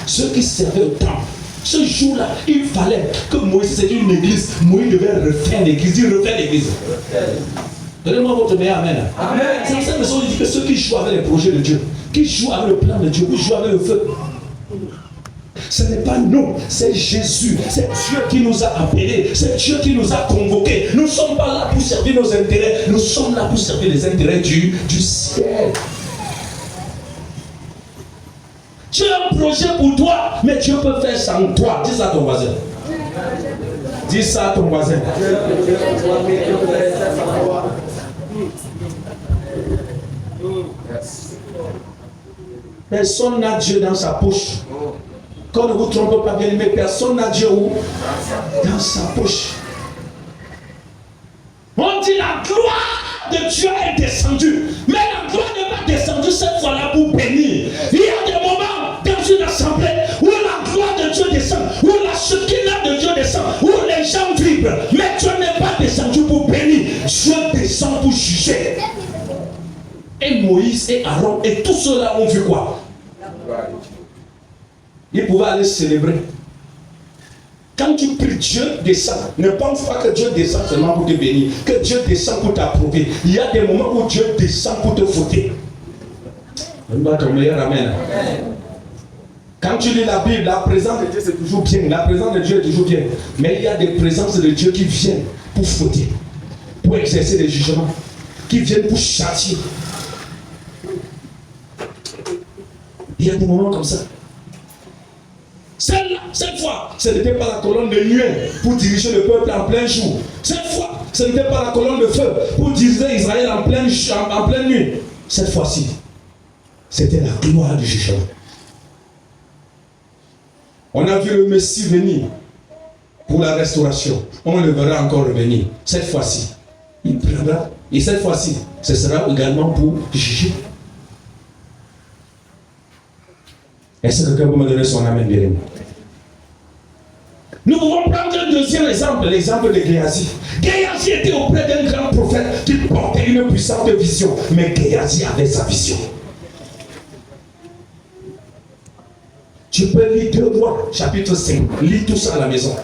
Ceux qui servaient au temple. Ce jour-là, il fallait que Moïse, c'était une église. Moïse devait refaire l'église. Il refait l'église. Donnez-moi votre meilleur amen. Amen. C'est cette maison qui dit que ceux qui jouent avec les projets de Dieu, qui jouent avec le plan de Dieu, qui jouent avec le feu. Ce n'est pas nous, c'est Jésus. C'est Dieu qui nous a appelés. C'est Dieu qui nous a convoqués. Nous ne sommes pas là pour servir nos intérêts. Nous sommes là pour servir les intérêts du ciel. Dieu a un projet pour toi, mais Dieu peut faire sans toi. Dis ça à ton voisin. Dis ça à ton voisin. Personne n'a Dieu dans sa poche. Quand ne vous trompez pas bien aimé, personne n'a Dieu où? Dans sa poche. On dit la gloire de Dieu est descendue. Mais la gloire n'est pas descendue cette fois-là pour bénir. Il y a des moments dans une assemblée où la gloire de Dieu descend, où la shekinah de Dieu descend, où les gens vibrent. Mais Dieu n'est pas descendu pour bénir. Dieu descend pour juger. Et Moïse et Aaron et tous ceux-là ont vu quoi? Ils pouvaient aller célébrer. Quand tu pries, Dieu descend. Ne pense pas que Dieu descend seulement pour te bénir, que Dieu descend pour t'approuver. Il y a des moments où Dieu descend pour te fouetter. Donne-moi ton meilleur amen. Quand tu lis la Bible, la présence de Dieu c'est toujours bien. La présence de Dieu est toujours bien. Mais il y a des présences de Dieu qui viennent pour fouetter, pour exercer des jugements, qui viennent pour châtier. Il y a des moments comme ça. Cette fois, ce n'était pas la colonne de nuée pour diriger le peuple en plein jour. Cette fois, ce n'était pas la colonne de feu pour diriger Israël en pleine nuit. Cette fois-ci, c'était la gloire du jugement. On a vu le Messie venir pour la restauration. On le verra encore revenir. Cette fois-ci, il prendra. Et cette fois-ci, ce sera également pour juger. Est-ce que quelqu'un peut me donner son amen, bien? Nous pouvons prendre un deuxième exemple, l'exemple de Géasi. Géasi était auprès d'un grand prophète qui portait une puissante vision. Mais Géasi avait sa vision. Tu peux lire 2 Rois, chapitre 5. Lis tout ça à la maison.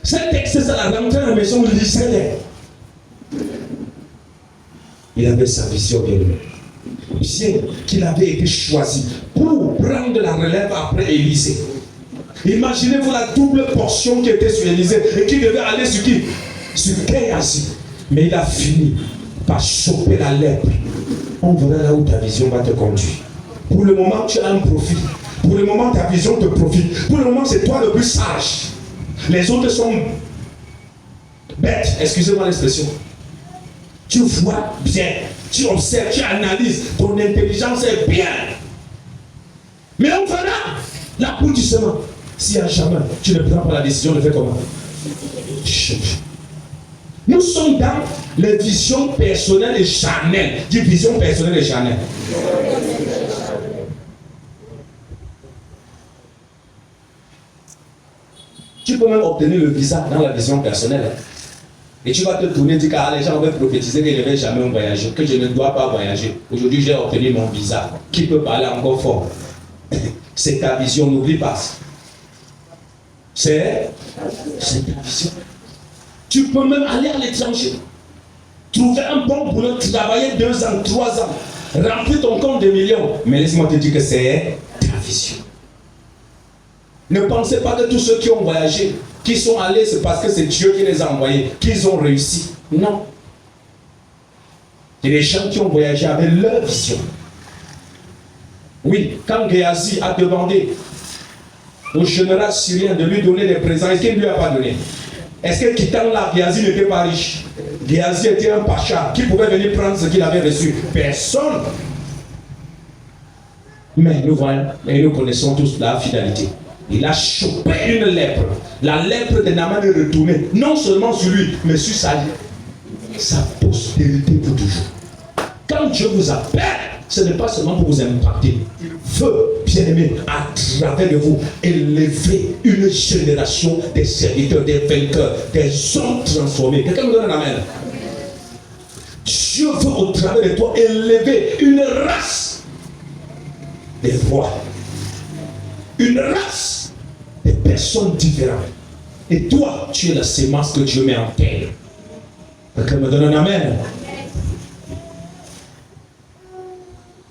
Ce texte, c'est à la rentrée à la maison, lisez-les. Il avait sa vision, bien aimé. Bien qu'il avait été choisi pour prendre la relève après Élisée. Imaginez-vous la double portion qui était sur Élisée et qui devait aller sur qui? Sur Géasi. Mais il a fini par choper la lèpre. On verra là où ta vision va te conduire. Pour le moment, tu as un profit. Pour le moment, ta vision te profite. Pour le moment, c'est toi le plus sage. Les autres sont bêtes. Excusez-moi l'expression. Tu vois bien. Tu observes, tu analyses. Ton intelligence est bien. Mais on verra l'aboutissement. Si à jamais tu ne prends pas la décision de faire comment? Nous sommes dans les visions personnelles et charnelles. Dis vision personnelle et charnelle. Tu peux même obtenir le visa dans la vision personnelle. Et tu vas te tourner et dire que les gens vont prophétiser que je ne vais jamais voyager, que je ne dois pas voyager. Aujourd'hui, j'ai obtenu mon visa. Qui peut parler encore fort? C'est ta vision, n'oublie pas. C'est ta vision. Tu peux même aller à l'étranger. Trouver un bon boulot, travailler 2 ans, 3 ans. Remplir ton compte de millions. Mais laisse-moi te dire que c'est ta vision. Ne pensez pas que tous ceux qui ont voyagé, qui sont allés, c'est parce que c'est Dieu qui les a envoyés, qu'ils ont réussi. Non. Il y a des gens qui ont voyagé avec leur vision. Oui, quand Géasi a demandé au général syrien de lui donner des présents, est-ce qu'il ne lui a pas donné? Est-ce que quittant là, Géasi n'était pas riche? Géasi était un pacha qui pouvait venir prendre ce qu'il avait reçu. Personne. Mais nous voyons et nous connaissons tous la fidélité. Il a chopé une lèpre. La lèpre de Naaman est retournée, non seulement sur lui, mais sur sa postérité pour toujours. Quand Dieu vous appelle, ce n'est pas seulement pour vous impacter. Il veut, bien aimé, à travers de vous, élever une génération des serviteurs, des vainqueurs, des hommes transformés. Quelqu'un me donne un amen. Dieu veut, au travers de toi, élever une race des rois. Une race de personnes différentes. Et toi, tu es la sémence que Dieu met en terre. Quelqu'un me donne un amen.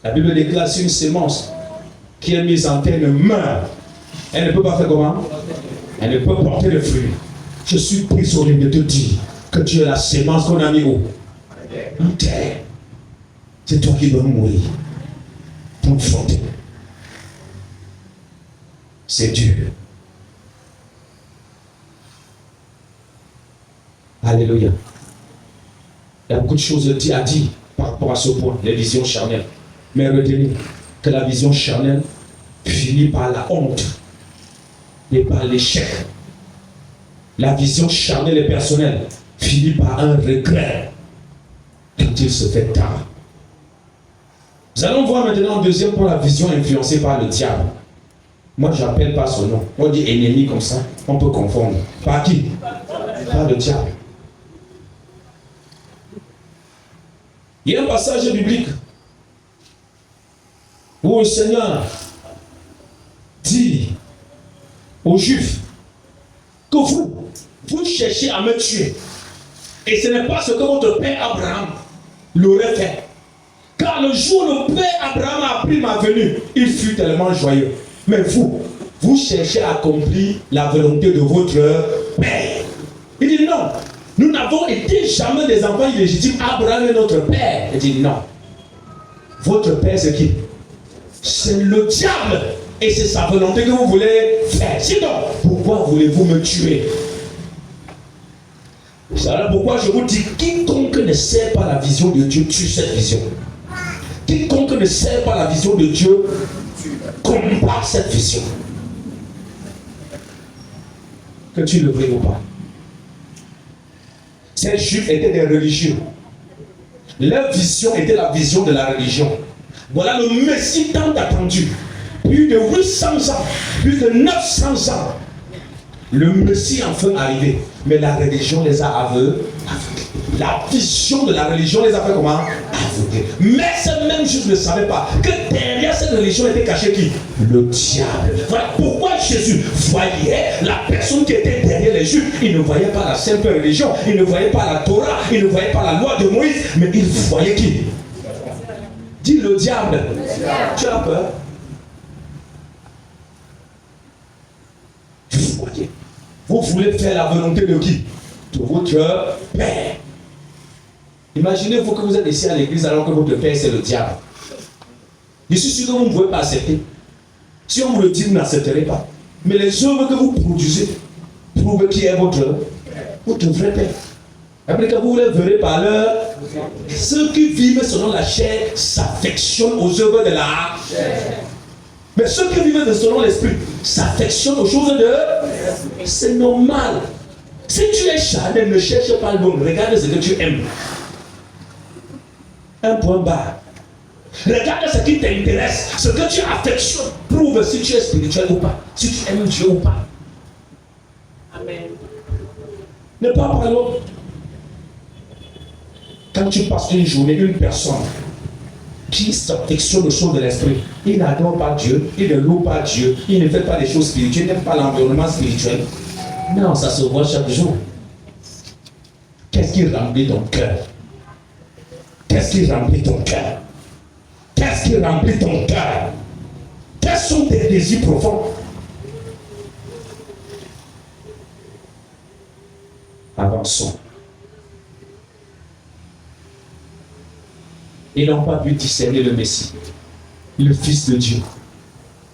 La Bible déclare une sémence qui est mise en terre ne meurt. Elle ne peut pas faire comment? Elle ne peut porter de fruits. Je suis désolé de te dire que tu es la sémence qu'on a mis où? En terre. C'est toi qui dois mourir pour fonder. C'est dur. Alléluia. Il y a beaucoup de choses à dire par rapport à ce point, les visions charnelles. Mais retenez que la vision charnelle finit par la honte et par l'échec. La vision charnelle et personnelle finit par un regret quand il se fait tard. Nous allons voir maintenant en deuxième point la vision influencée par le diable. Moi, je n'appelle pas son nom. On dit ennemi comme ça, on peut confondre. Par qui? Par le diable. Il y a un passage biblique où le Seigneur dit aux Juifs que vous cherchez à me tuer. Et ce n'est pas ce que votre père Abraham l'aurait fait. Quand Car le jour où le père Abraham a appris ma venue, il fut tellement joyeux. Mais vous cherchez à accomplir la volonté de votre père. Il dit non, nous n'avons été jamais des enfants illégitimes. Abraham est notre père. Il dit non. Votre père c'est qui? C'est le diable. Et c'est sa volonté que vous voulez faire. Sinon, pourquoi voulez-vous me tuer? Voilà pourquoi je vous dis, quiconque ne sert pas la vision de Dieu tue cette vision. Quiconque ne sert pas la vision de Dieu combat cette vision. Que tu le veuilles ou pas. Ces juifs étaient des religieux. Leur vision était la vision de la religion. Voilà le Messie tant attendu. Plus de 800 ans, plus de 900 ans. Le Messie enfin arrivé. Mais la religion les a aveuglés. La vision de la religion les a fait comment? Aveuglés. Mais ces mêmes juifs ne savaient pas que derrière cette religion était caché qui? Le diable. Voilà pourquoi Jésus voyait la personne qui était derrière les juifs. Il ne voyait pas la simple religion. Il ne voyait pas la Torah. Il ne voyait pas la loi de Moïse. Mais il voyait qui? Dis le diable. Tu as peur? Vous voyez. Vous voulez faire la volonté de qui? De votre père. Imaginez-vous que vous êtes ici à l'église alors que votre père c'est le diable. Je suis sûr que vous ne pouvez pas accepter. Si on vous le dit, vous n'accepterez pas. Mais les œuvres que vous produisez prouvent qui est votre vrai père. Après que vous les verrez par l'heure, ceux qui vivent selon la chair s'affectionnent aux œuvres de la chair. Mais ceux qui vivent selon l'esprit s'affectionnent aux choses de... C'est normal. Si tu es charnel, ne cherche pas le bon. Regarde ce que tu aimes. Un point barre. Regarde ce qui t'intéresse. Ce que tu affectionnes prouve si tu es spirituel ou pas. Si tu aimes Dieu ou pas. Amen. Ne pas par l'autre. Quand tu passes une journée, une personne qui s'affectionne aux choses de l'esprit, il n'adore pas Dieu, il ne loue pas Dieu, il ne fait pas des choses spirituelles, il n'aime pas l'environnement spirituel. Non, ça se voit chaque jour. Qu'est-ce qui remplit ton cœur? Qu'est-ce qui remplit ton cœur? Qu'est-ce qui remplit ton cœur? Quels sont tes désirs profonds? Avançons. Ils n'ont pas pu discerner le Messie, le Fils de Dieu.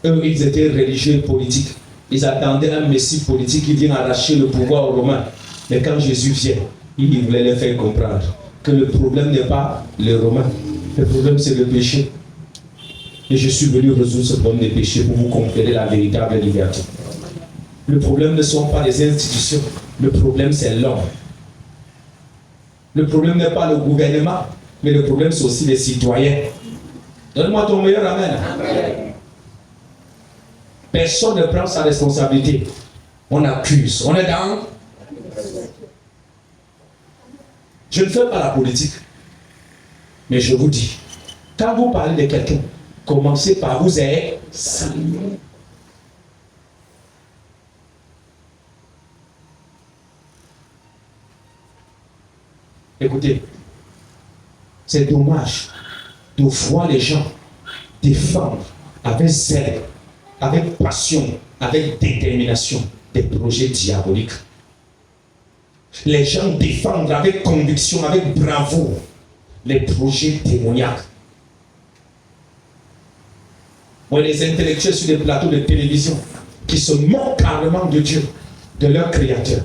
Eux, ils étaient religieux et politiques. Ils attendaient un Messie politique qui vient arracher le pouvoir aux Romains. Mais quand Jésus vient, il voulait les faire comprendre que le problème n'est pas les Romains. Le problème, c'est le péché. Et je suis venu résoudre ce problème des péchés pour vous conférer la véritable liberté. Le problème ne sont pas les institutions. Le problème, c'est l'homme. Le problème n'est pas le gouvernement. Mais le problème, c'est aussi les citoyens. Donne-moi ton meilleur amen. Amen. Personne ne prend sa responsabilité. On accuse. On est dans... Je ne fais pas la politique. Mais je vous dis, quand vous parlez de quelqu'un, commencez par vous saluer. Écoutez. C'est dommage de voir les gens défendre avec zèle, avec passion, avec détermination des projets diaboliques. Les gens défendent avec conviction, avec bravoure les projets démoniaques. Moi, les intellectuels sur des plateaux de télévision qui se moquent carrément de Dieu, de leur créateur.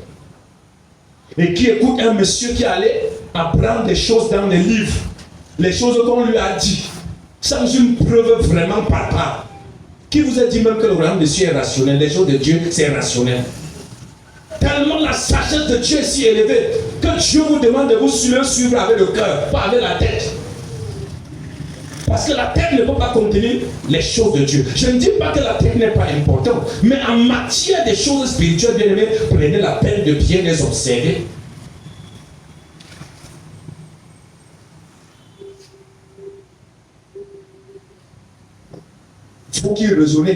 Et qui écoutent un monsieur qui allait apprendre des choses dans les livres. Les choses qu'on lui a dit, sans une preuve vraiment palpable. Qui vous a dit même que le royaume de Dieu est rationnel? Les choses de Dieu, c'est rationnel. Tellement la sagesse de Dieu est si élevée que Dieu vous demande de vous suivre avec le cœur, pas avec la tête. Parce que la tête ne peut pas contenir les choses de Dieu. Je ne dis pas que la tête n'est pas importante, mais en matière des choses spirituelles, bien aimés, prenez la peine de bien les observer. Il faut qu'il raisonne.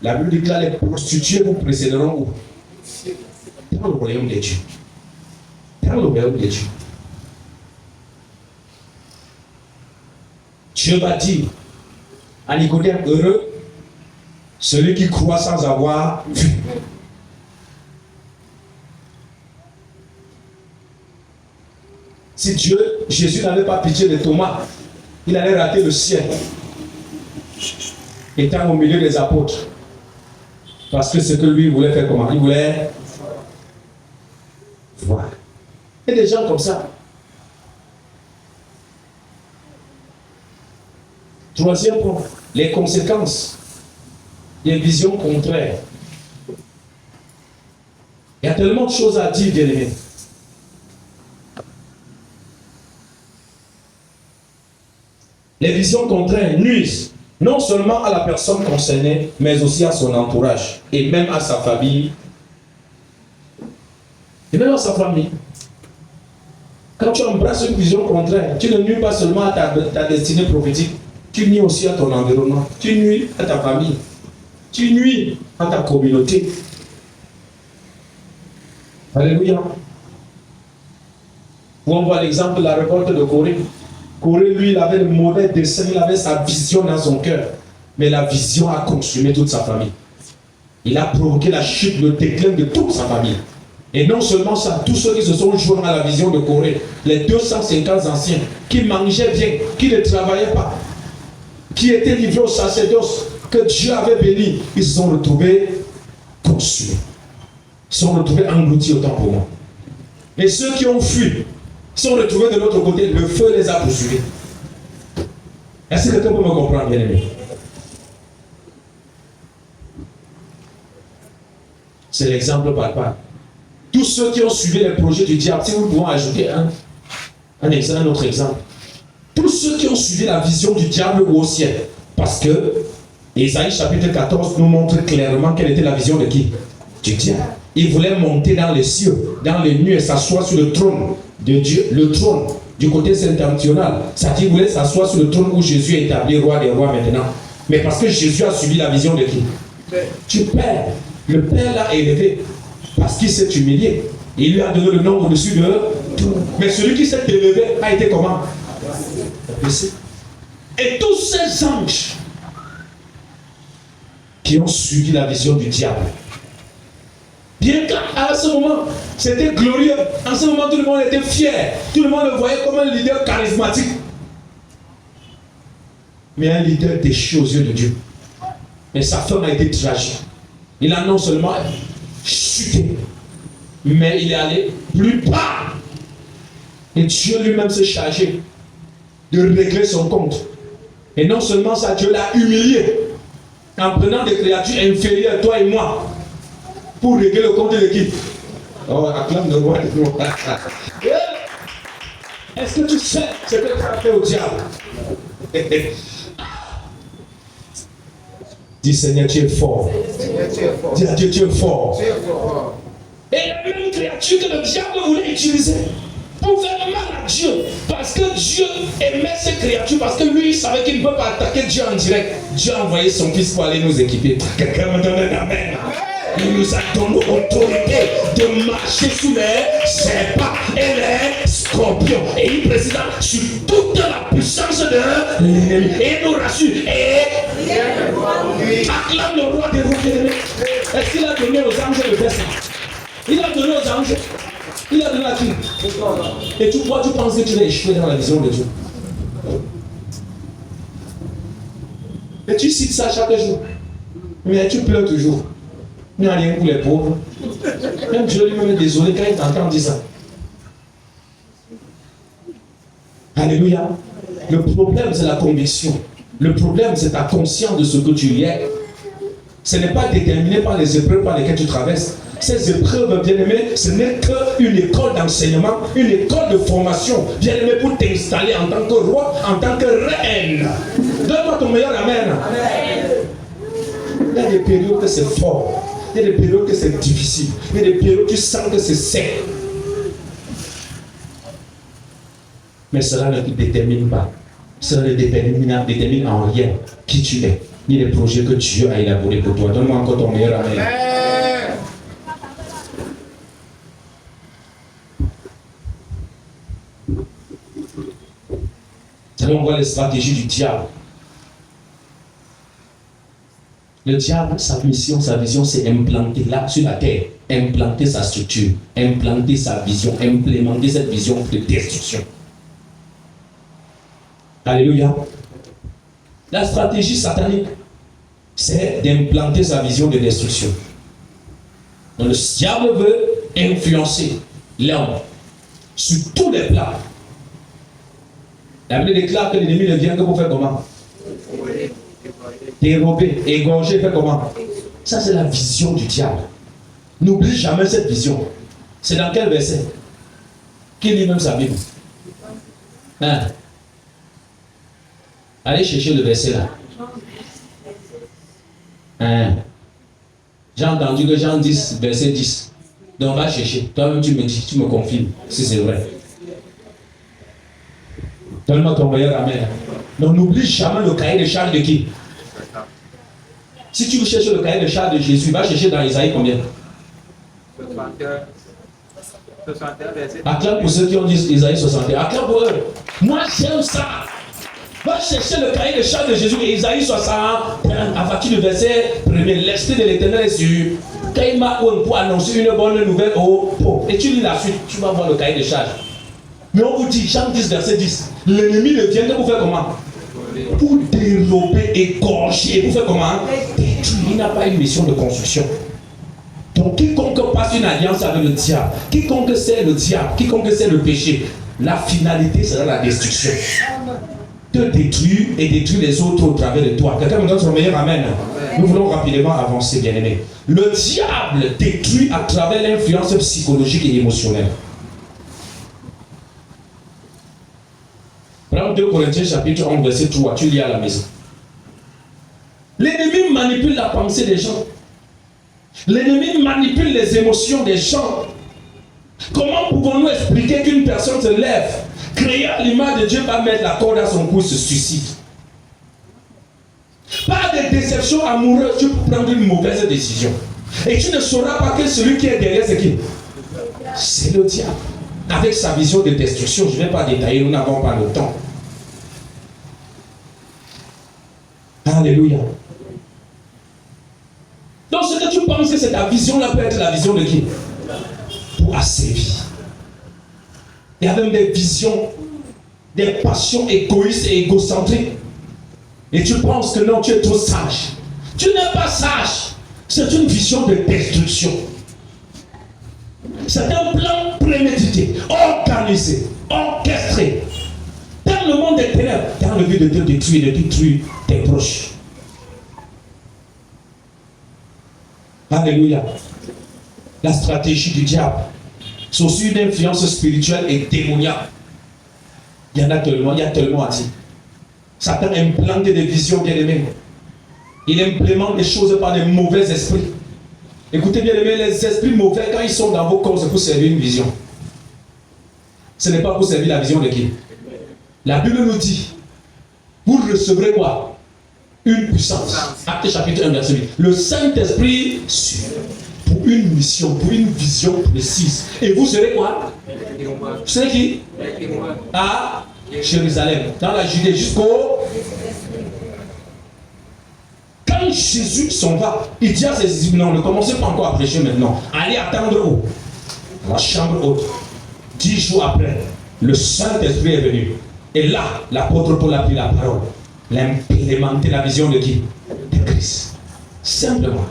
La Bible dit que là, les prostituées vous précéderont où? Dans le royaume de Dieu. Dans le royaume de Dieu. Dieu va dire à Nicodème, heureux celui qui croit sans avoir vu. Si Jésus n'avait pas pitié de Thomas, il allait rater le ciel, étant au milieu des apôtres. Parce que ce que lui voulait faire comment? Il voulait voir. Il y a des gens comme ça. Troisième point, les conséquences des visions contraires. Il y a tellement de choses à dire, bien-aimés. Les visions contraires nuisent non seulement à la personne concernée, mais aussi à son entourage et même à sa famille. Et même à sa famille. Quand tu embrasses une vision contraire, tu ne nuis pas seulement à ta destinée prophétique, tu nuis aussi à ton environnement, tu nuis à ta famille, tu nuis à ta communauté. Alléluia. On voit l'exemple de la révolte de Corée. Corée, lui, il avait le mauvais dessein, il avait sa vision dans son cœur. Mais la vision a consumé toute sa famille. Il a provoqué la chute, le déclin de toute sa famille. Et non seulement ça, tous ceux qui se sont joints à la vision de Corée, les 250 anciens, qui mangeaient bien, qui ne travaillaient pas, qui étaient livrés au sacerdoce, que Dieu avait béni, ils se sont retrouvés consumés. Ils se sont retrouvés engloutis autant pour moi. Et ceux qui ont fui, sont retrouvés de l'autre côté, le feu les a poursuivis. Est-ce que quelqu'un peut me comprendre, bien aimé? C'est l'exemple palpable. Tous ceux qui ont suivi les projets du diable, si nous pouvons ajouter un autre exemple. Tous ceux qui ont suivi la vision du diable au ciel, parce que Ésaïe chapitre 14 nous montre clairement quelle était la vision de qui? Du diable. Il voulait monter dans les cieux, dans les nuées, et s'asseoir sur le trône de Dieu, le trône du côté septentrional. C'est-à-dire qu'il voulait s'asseoir sur le trône où Jésus est établi roi des rois maintenant. Mais parce que Jésus a suivi la vision de qui? Du Père. Le Père l'a élevé parce qu'il s'est humilié. Il lui a donné le nom au-dessus de tout. Mais celui qui s'est élevé a été comment? Et tous ces anges qui ont suivi la vision du diable, bien qu'à ce moment, c'était glorieux. En ce moment, tout le monde était fier. Tout le monde le voyait comme un leader charismatique. Mais un leader déchu aux yeux de Dieu. Et sa fin a été tragique. Il a non seulement chuté, mais il est allé plus bas. Et Dieu lui-même s'est chargé de régler son compte. Et non seulement ça, Dieu l'a humilié en prenant des créatures inférieures, toi et moi, pour régler le compte de qui? Oh, acclame le roi des rois. Est-ce que tu sais ce que tu as fait au diable? Dis Seigneur, tu es fort. Dis à Dieu, tu es fort. Et la même créature que le diable voulait utiliser pour faire mal à Dieu. Parce que Dieu aimait ces créatures. Parce que lui, il savait qu'il ne peut pas attaquer Dieu en direct. Dieu a envoyé son fils pour aller nous équiper. Quelqu'un me donne un amen. Il nous a donné l'autorité de marcher sous les serpents et les scorpions. Et il préside sur toute la puissance de l'ennemi. Et il nous rassure. Et acclame le roi des rois. Est-ce qu'il a donné aux anges le destin? Il a donné aux anges. Il a donné à qui? Et tu penses que tu vas échouer dans la vision de Dieu. Et tu cites ça chaque jour. Mais tu pleures toujours. Il n'y a rien pour les pauvres. Même Dieu lui-même est désolé quand il t'entend dire ça. Alléluia. Le problème, c'est la conviction. Le problème, c'est ta conscience de ce que tu es. Ce n'est pas déterminé par les épreuves par lesquelles tu traverses. Ces épreuves, bien-aimés, ce n'est qu'une école d'enseignement, une école de formation, bien-aimé, pour t'installer en tant que roi, en tant que reine. Donne-moi ton meilleur amen. Il y a des périodes que c'est fort. Il y a des périodes que c'est difficile. Il y a des périodes où tu sens que c'est sec. Mais cela ne te détermine pas. Cela ne détermine en rien qui tu es, ni les projets que Dieu a élaborés pour toi. Donne-moi encore ton meilleur amen. Après, on voit les stratégies du diable. Le diable, sa mission, sa vision, c'est implanter là, sur la terre, implanter sa structure, implanter sa vision, implémenter cette vision de destruction. Alléluia. La stratégie satanique, c'est d'implanter sa vision de destruction. Donc le diable veut influencer l'homme sur tous les plans. La Bible déclare que l'ennemi ne vient que pour faire comment? Dérober, égorger, faire comment? Ça, c'est la vision du diable. N'oublie jamais cette vision. C'est dans quel verset? Qui lit même sa Bible? Hein? Allez chercher le verset là. Hein? J'ai entendu que Jean 10, verset 10. Donc va chercher. Toi-même tu me dis, tu me confirmes si c'est vrai. Donne-moi ton meilleur amen. Donc n'oublie jamais le cahier de charge de qui? Si tu veux chercher le cahier de charge de Jésus, va chercher dans Isaïe combien? 61 verset. Acclame pour ceux qui ont dit Isaïe 61. Acclame pour eux. Moi j'aime ça. Va chercher le cahier de charge de Jésus et Isaïe 61. À partir du verset 1er, l'esprit de l'Éternel est sur. Quand il m'a pour annoncer une bonne nouvelle au pauvre. Et tu lis la suite, tu vas voir le cahier de charge. Mais on vous dit, Jean 10, verset 10. L'ennemi ne vient que pour faire comment? Pour dérober, égorger, pour faire comment? Détruire. Il n'a pas une mission de construction. Donc quiconque passe une alliance avec le diable, quiconque sait le diable, quiconque sait le péché, la finalité sera la destruction. Te détruire et détruire les autres au travers de toi. Quelqu'un me donne son meilleur amen. Nous voulons rapidement avancer, bien aimé. Le diable détruit à travers l'influence psychologique et émotionnelle. Prends 2 Corinthiens chapitre 11 verset 3, tu lis à la maison. L'ennemi manipule la pensée des gens. L'ennemi manipule les émotions des gens. Comment pouvons-nous expliquer qu'une personne se lève, créée à l'image de Dieu, va mettre la corde à son cou et se suicide? Par des déceptions amoureuses, tu peux prendre une mauvaise décision. Et tu ne sauras pas que celui qui est derrière, c'est qui? C'est le diable. Avec sa vision de destruction, je ne vais pas détailler, nous n'avons pas le temps. Alléluia. Donc ce que tu penses que c'est ta vision là peut être la vision de qui? Pour assévir. Il y a même des visions, des passions égoïstes et égocentriques. Et tu penses que non, tu es trop sage. Tu n'es pas sage. C'est une vision de destruction. C'est un plan prémédité, organisé, orchestré. Dans le monde des ténèbres, dans le but de te détruire, de détruire tes proches. Alléluia. La stratégie du diable, c'est aussi une influence spirituelle et démoniaque. Il y en a tellement, il y a tellement à dire. Satan implante des visions, bien aimés. Il implémente des choses par des mauvais esprits. Écoutez bien aimés, les esprits mauvais, quand ils sont dans vos corps, c'est pour servir une vision. Ce n'est pas pour servir la vision de qui? La Bible nous dit, vous recevrez quoi? Une puissance. Acte chapitre 1, verset 8. Le Saint-Esprit pour une mission, pour une vision précise. Et vous serez quoi? Vous serez qui? À Jérusalem, dans la Judée, jusqu'au... Quand Jésus s'en va, il dit à ses disciples, non, ne commencez pas encore à prêcher maintenant. Allez attendre où? La chambre haute. 10 jours après, le Saint-Esprit est venu. Et là, l'apôtre Paul a pris la parole. Il a implémenté la vision de qui? De Christ. Simplement.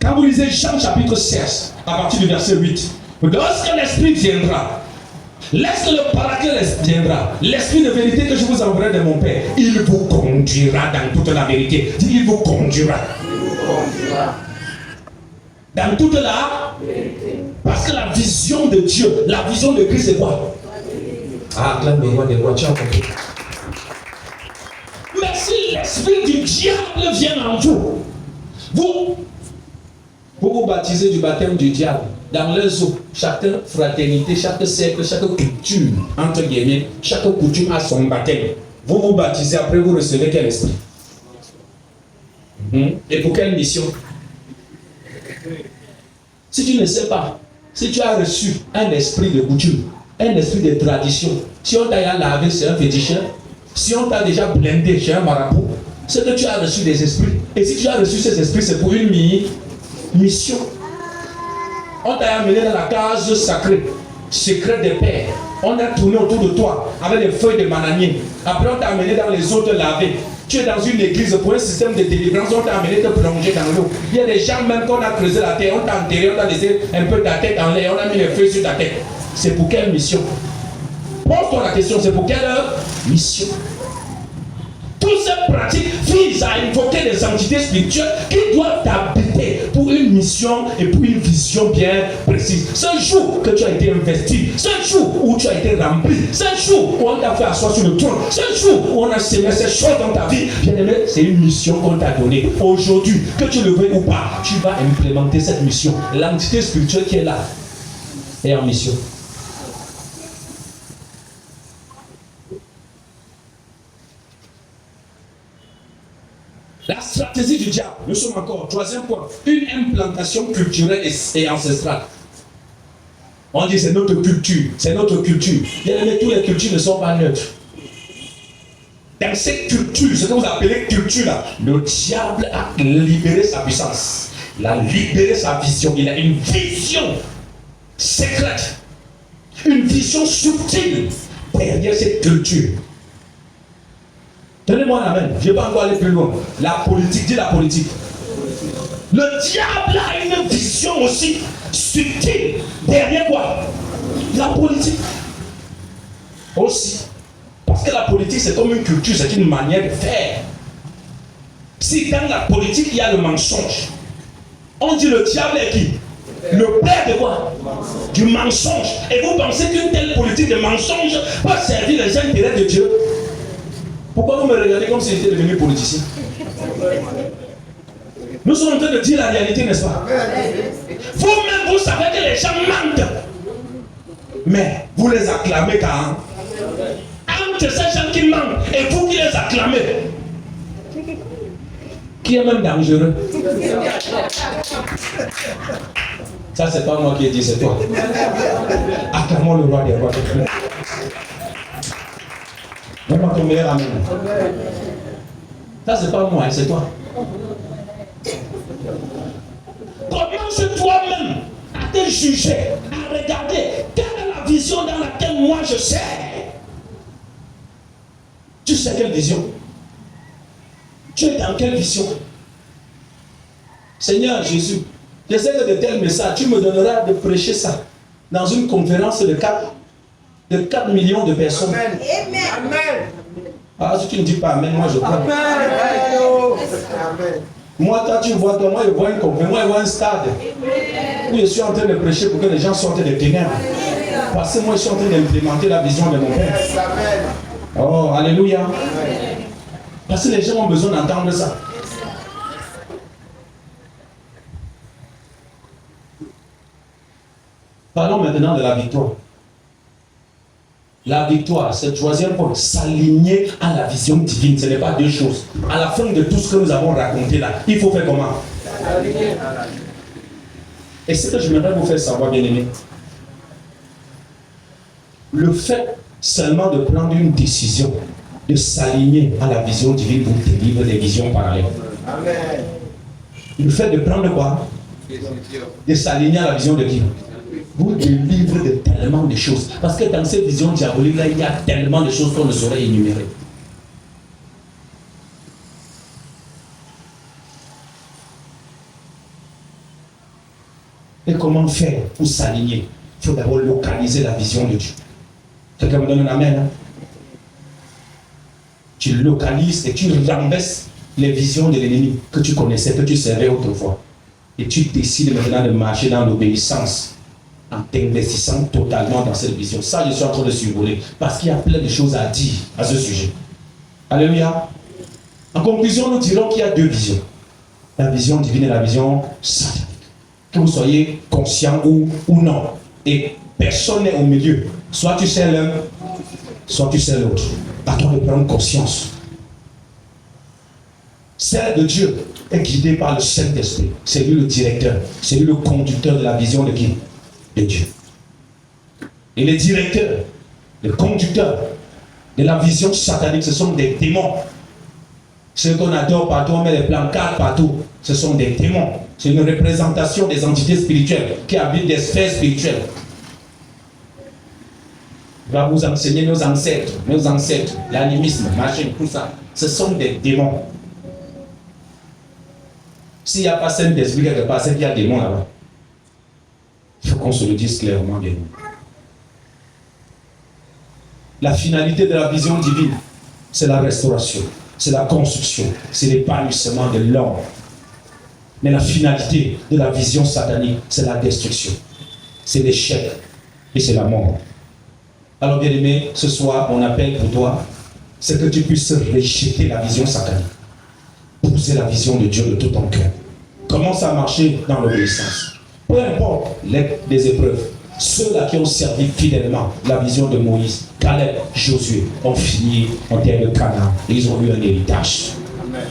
Quand vous lisez Jean chapitre 16, à partir du verset 8, lorsque l'Esprit viendra, lorsque le Paraclet viendra, l'Esprit de vérité que je vous enverrai de mon Père, il vous conduira dans toute la vérité. Dis, il vous conduira. Dans toute la vérité. Parce que la vision de Dieu, la vision de Christ, c'est quoi? Ah, acclame-moi des rois, tu as compris. Mais si l'esprit du diable vient en vous, vous vous baptisez du baptême du diable. Dans leurs eaux, chaque fraternité, chaque cercle, chaque coutume, entre guillemets, chaque coutume a son baptême. Vous vous baptisez, après vous recevez quel esprit? Et pour quelle mission? Si tu ne sais pas, si tu as reçu un esprit de coutume, un esprit de tradition. Si on t'a lavé, c'est un féticheur. Si on t'a déjà blindé chez un marabout, c'est que tu as reçu des esprits. Et si tu as reçu ces esprits, c'est pour une mission. On t'a amené dans la case sacrée, secrète des pères. On a tourné autour de toi avec des feuilles de mananier. Après, on t'a amené dans les eaux te laver. Tu es dans une église pour un système de délivrance, on t'a amené te plonger dans l'eau. Il y a des gens même qu'on a creusé la terre, on t'a enterré, on t'a laissé un peu ta tête en l'air, on a mis les feuilles sur ta tête. C'est pour quelle mission? Pose-toi la question, c'est pour quelle mission? Toutes ces pratiques visent à invoquer des entités spirituelles qui doivent t'habiter pour une mission et pour une vision bien précise. Ce jour que tu as été investi, ce jour où tu as été rempli, ce jour où on t'a fait asseoir sur le trône, ce jour où on a semé ces choses dans ta vie, bien aimé, c'est une mission qu'on t'a donnée. Aujourd'hui, que tu le veuilles ou pas, tu vas implémenter cette mission. L'entité spirituelle qui est là est en mission. La stratégie du diable, nous sommes encore, troisième point, une implantation culturelle et ancestrale. On dit c'est notre culture, c'est notre culture. Bien aimé, toutes les cultures ne sont pas neutres. Dans cette culture, ce que vous appelez culture là, le diable a libéré sa puissance. Il a libéré sa vision. Il a une vision secrète, une vision subtile derrière cette culture. Donnez-moi la main, je ne vais pas encore aller plus loin. La politique, dis la politique. Le diable a une vision aussi subtile. Derrière quoi? La politique. Aussi. Parce que la politique, c'est comme une culture, c'est une manière de faire. Si dans la politique, il y a le mensonge, on dit le diable est qui? Le père de quoi? Du mensonge. Et vous pensez qu'une telle politique de mensonge peut servir les intérêts de Dieu? Pourquoi vous me regardez comme si j'étais devenu politicien? Nous sommes en train de dire la réalité, n'est-ce pas? Vous-même, vous savez que les gens mentent. Mais vous les acclamez quand? Entre ces gens qui mentent et vous qui les acclamez, qui est même dangereux? Ça, c'est pas moi qui ai dit, c'est toi. Acclamons le roi des rois. Donne-moi ton meilleur amen. Ça, c'est pas moi, c'est toi. Commence toi-même à te juger, à regarder quelle est la vision dans laquelle moi je sais. Tu sais quelle vision? Tu es dans quelle vision? Seigneur Jésus, je sais que de tels messages, tu me donneras de prêcher ça dans une conférence de 4 millions de personnes. Amen. Amen. Ah, si tu ne dis pas Amen, moi je crois. Amen. Moi, toi, tu vois, moi, je vois une conférence, moi, je vois un stade où je suis en train de prêcher pour que les gens sortent des ténèbres. Parce que moi, je suis en train d'implémenter la vision de mon Père. Oh, alléluia. Parce que les gens ont besoin d'entendre ça. Parlons maintenant de la victoire. La victoire, c'est le troisième point, s'aligner à la vision divine. Ce n'est pas deux choses. À la fin de tout ce que nous avons raconté là, il faut faire comment? Et ce que je voudrais vous faire savoir, bien aimé, le fait seulement de prendre une décision, de s'aligner à la vision divine vous délivre des visions parallèles. Amen. Le fait de prendre quoi? De s'aligner à la vision de qui? Vous délivre de tellement de choses. Parce que dans cette vision diabolique-là, il y a tellement de choses qu'on ne saurait énumérer. Et comment faire pour s'aligner? Il faut d'abord localiser la vision de Dieu. Quelqu'un me donne un amen. Hein? Tu localises et tu renverses les visions de l'ennemi que tu connaissais, que tu servais autrefois. Et tu décides maintenant de marcher dans l'obéissance en t'investissant totalement dans cette vision. Ça, je suis en train de survoler parce qu'il y a plein de choses à dire à ce sujet. Alléluia. En conclusion, nous dirons qu'il y a deux visions. La vision divine et la vision satanique. Que vous soyez conscient ou non. Et personne n'est au milieu. Soit tu sais l'un, soit tu sais l'autre. À toi de prendre conscience. Celle de Dieu est guidée par le Saint-Esprit. C'est lui le directeur. C'est lui le conducteur de la vision de qui? De Dieu. Et les directeurs, les conducteurs de la vision satanique, ce sont des démons. Ceux qu'on adore partout, on met les plancards partout, ce sont des démons. C'est une représentation des entités spirituelles qui habitent des sphères spirituelles. Il va vous enseigner nos ancêtres, l'animisme, machin, tout ça. Ce sont des démons. S'il n'y a pas Saint-Esprit quelque part, c'est qu'il y a des démons là-bas. Il faut qu'on se le dise clairement, bien. La finalité de la vision divine, c'est la restauration, c'est la construction, c'est l'épanouissement de l'homme. Mais la finalité de la vision satanique, c'est la destruction, c'est l'échec et c'est la mort. Alors bien aimé, ce soir, mon appel pour toi, c'est que tu puisses rejeter la vision satanique, pousser la vision de Dieu de tout ton cœur. Commence à marcher dans l'obéissance. Peu importe les épreuves, ceux-là qui ont servi fidèlement la vision de Moïse, Caleb, Josué, ont fini en terre de Canaan et ils ont eu un héritage. Amen.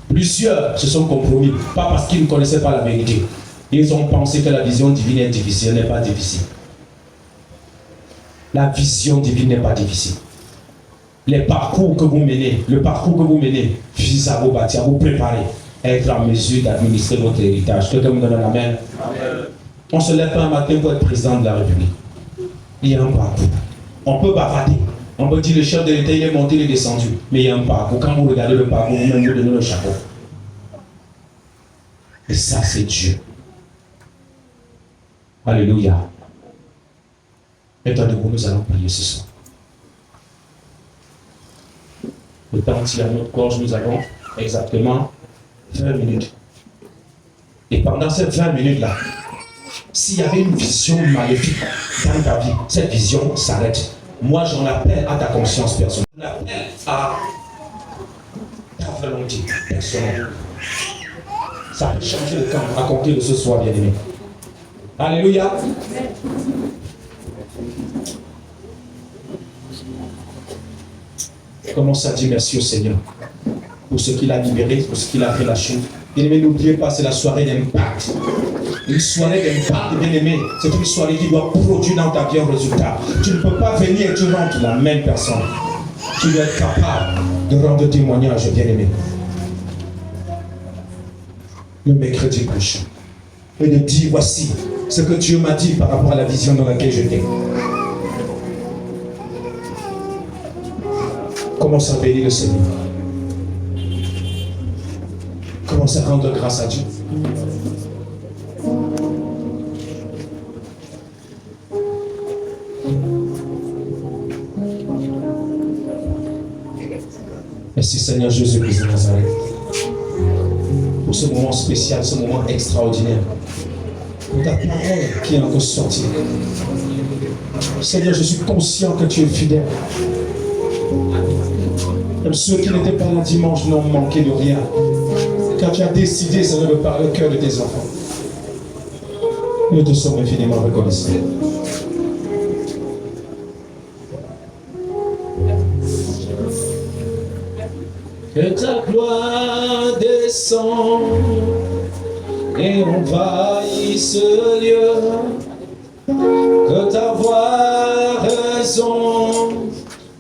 Plusieurs se sont compromis, pas parce qu'ils ne connaissaient pas la vérité. Ils ont pensé que la vision divine est difficile, elle n'est pas difficile. La vision divine n'est pas difficile. Le parcours que vous menez vise à vous bâtir, à vous préparer, à être en mesure d'administrer votre héritage. Quelqu'un me donne l'amen. On se lève pas un matin pour être président de la République. Il y a un parcours. On peut bavarder. On peut dire le chef de l'État, il est monté, il est descendu. Mais il y a un parcours. Quand vous regardez le parcours, vous-même vous donnez le chapeau. Et ça, c'est Dieu. Alléluia. Étant debout, nous allons prier ce soir. Le temps tire à notre gorge, nous avons exactement 20 minutes. Et pendant ces 20 minutes-là, s'il y avait une vision maléfique dans ta vie, cette vision s'arrête. Moi, j'en appelle à ta conscience personnelle. J'en appelle à ta volonté personnelle. Ça peut changer le camp à compter de ce soir, bien-aimé. Alléluia. Commence à dire merci au Seigneur pour ce qu'il a libéré, pour ce qu'il a relâché. Bien-aimé, n'oubliez pas, c'est la soirée d'impact. Une soirée d'impact, bien-aimé, c'est une soirée qui doit produire dans ta vie un résultat. Tu ne peux pas venir et tu rentres la même personne. Tu dois être capable de rendre témoignage, bien-aimé. Le mercredi prochain. Et de dire, voici ce que Dieu m'a dit par rapport à la vision dans laquelle j'étais. Commence à bénir le Seigneur. Commence à rendre grâce à Dieu. Merci Seigneur Jésus-Christ de Nazareth pour ce moment spécial, ce moment extraordinaire, pour ta parole qui est encore sortie. Seigneur, je suis conscient que tu es fidèle. Même ceux qui n'étaient pas là dimanche n'ont manqué de rien. Car tu as décidé, Seigneur, de parler au cœur de tes enfants. Nous te sommes infiniment reconnaissants. Que ta gloire descende et envahisse ce lieu. Que ta voix résonne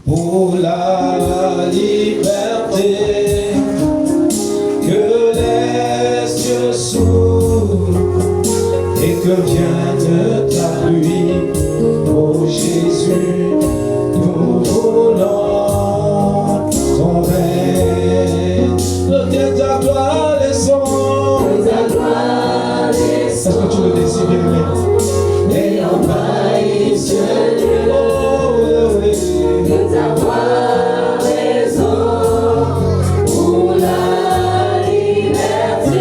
pour la liberté. Que les cieux s'ouvrent et que vienne ta pluie. Oh Jésus, nous voulons ton règne. Que ta gloire descende. Est-ce que tu le désires, bien-aimé? Et envahisse ce lieu. Oh, oui. Que ta voix résonne pour la liberté. Que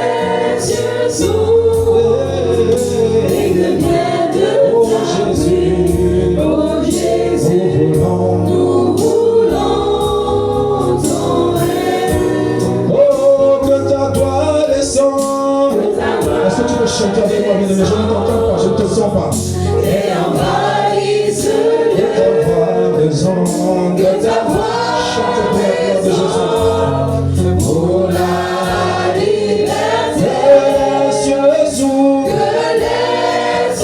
les cieux s'ouvrent. Et que vienne ta pluie. Oh Jésus, nous voulons ton règne. Oh, que ta gloire descende. Est-ce que tu veux chanter avec moi, bien-aimé? Je ne t'entends pas, je ne te sens pas. Et envahisse le lieu. Que ta voix résonne. Que ta voix chante pour la gloire de Jésus. Pour la liberté. Que les cieux s'ouvrent. Que les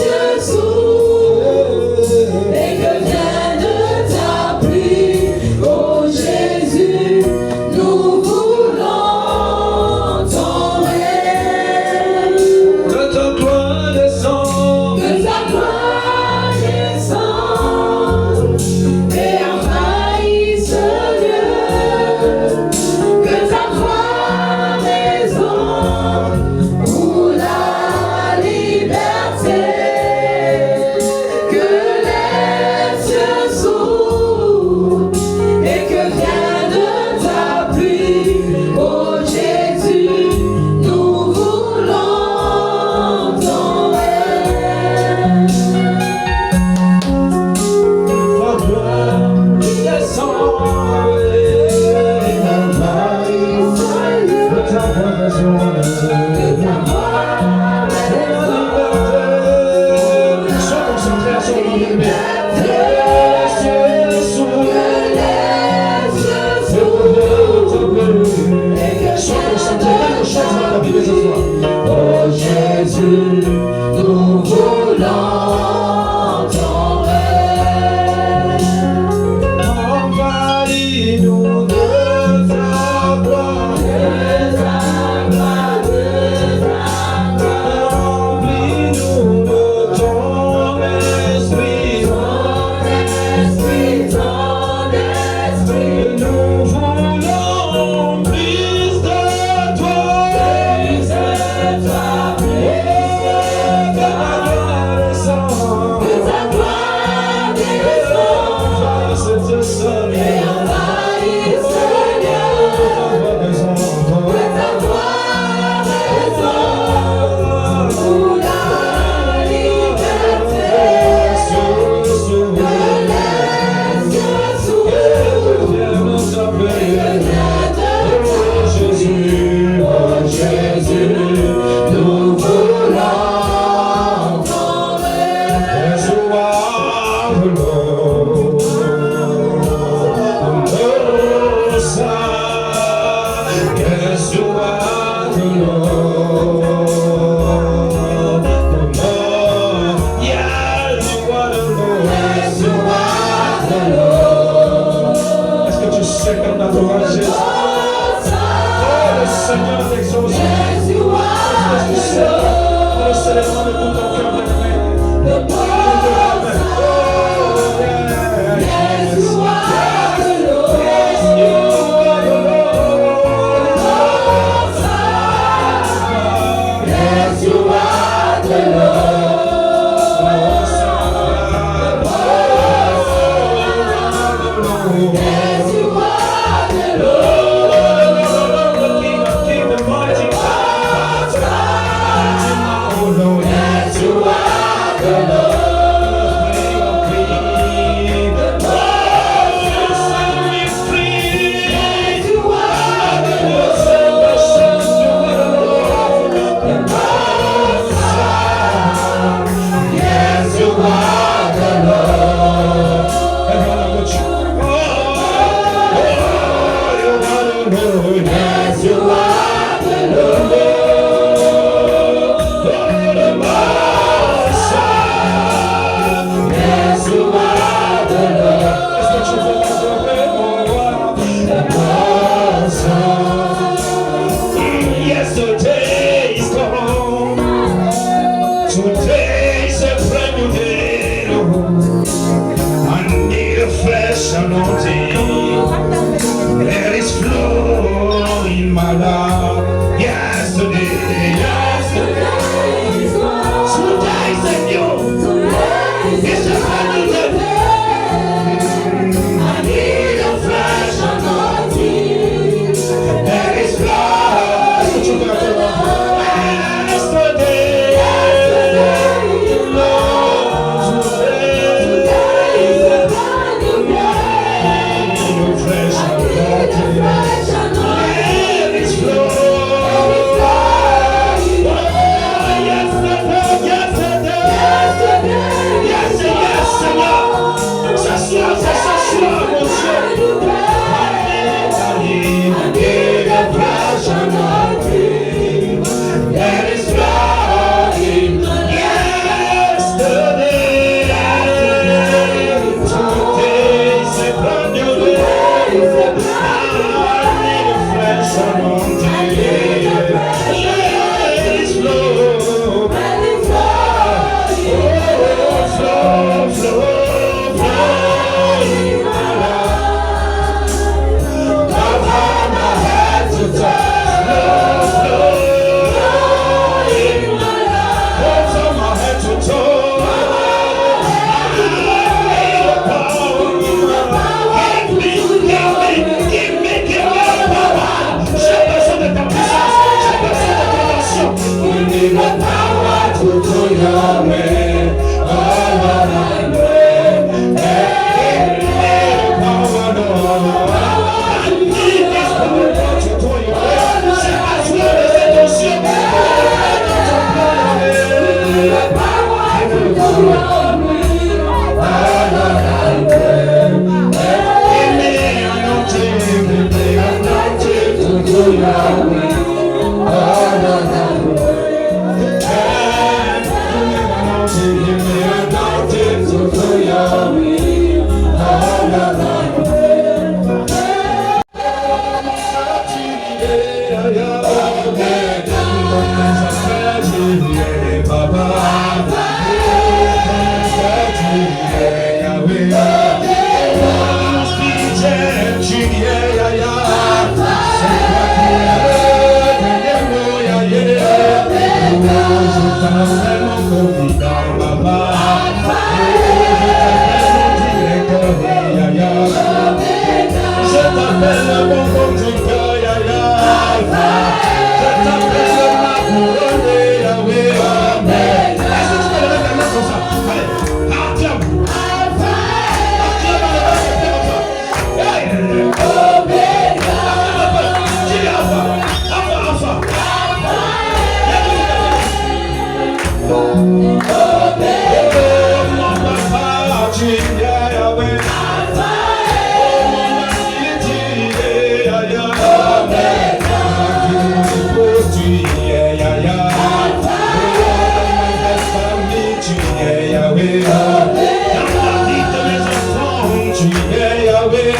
comme l'adorant Jésus. Oh, le Seigneur t'exauce. Le célèbre de tout ton cœur, bien-aimé. Yahweh,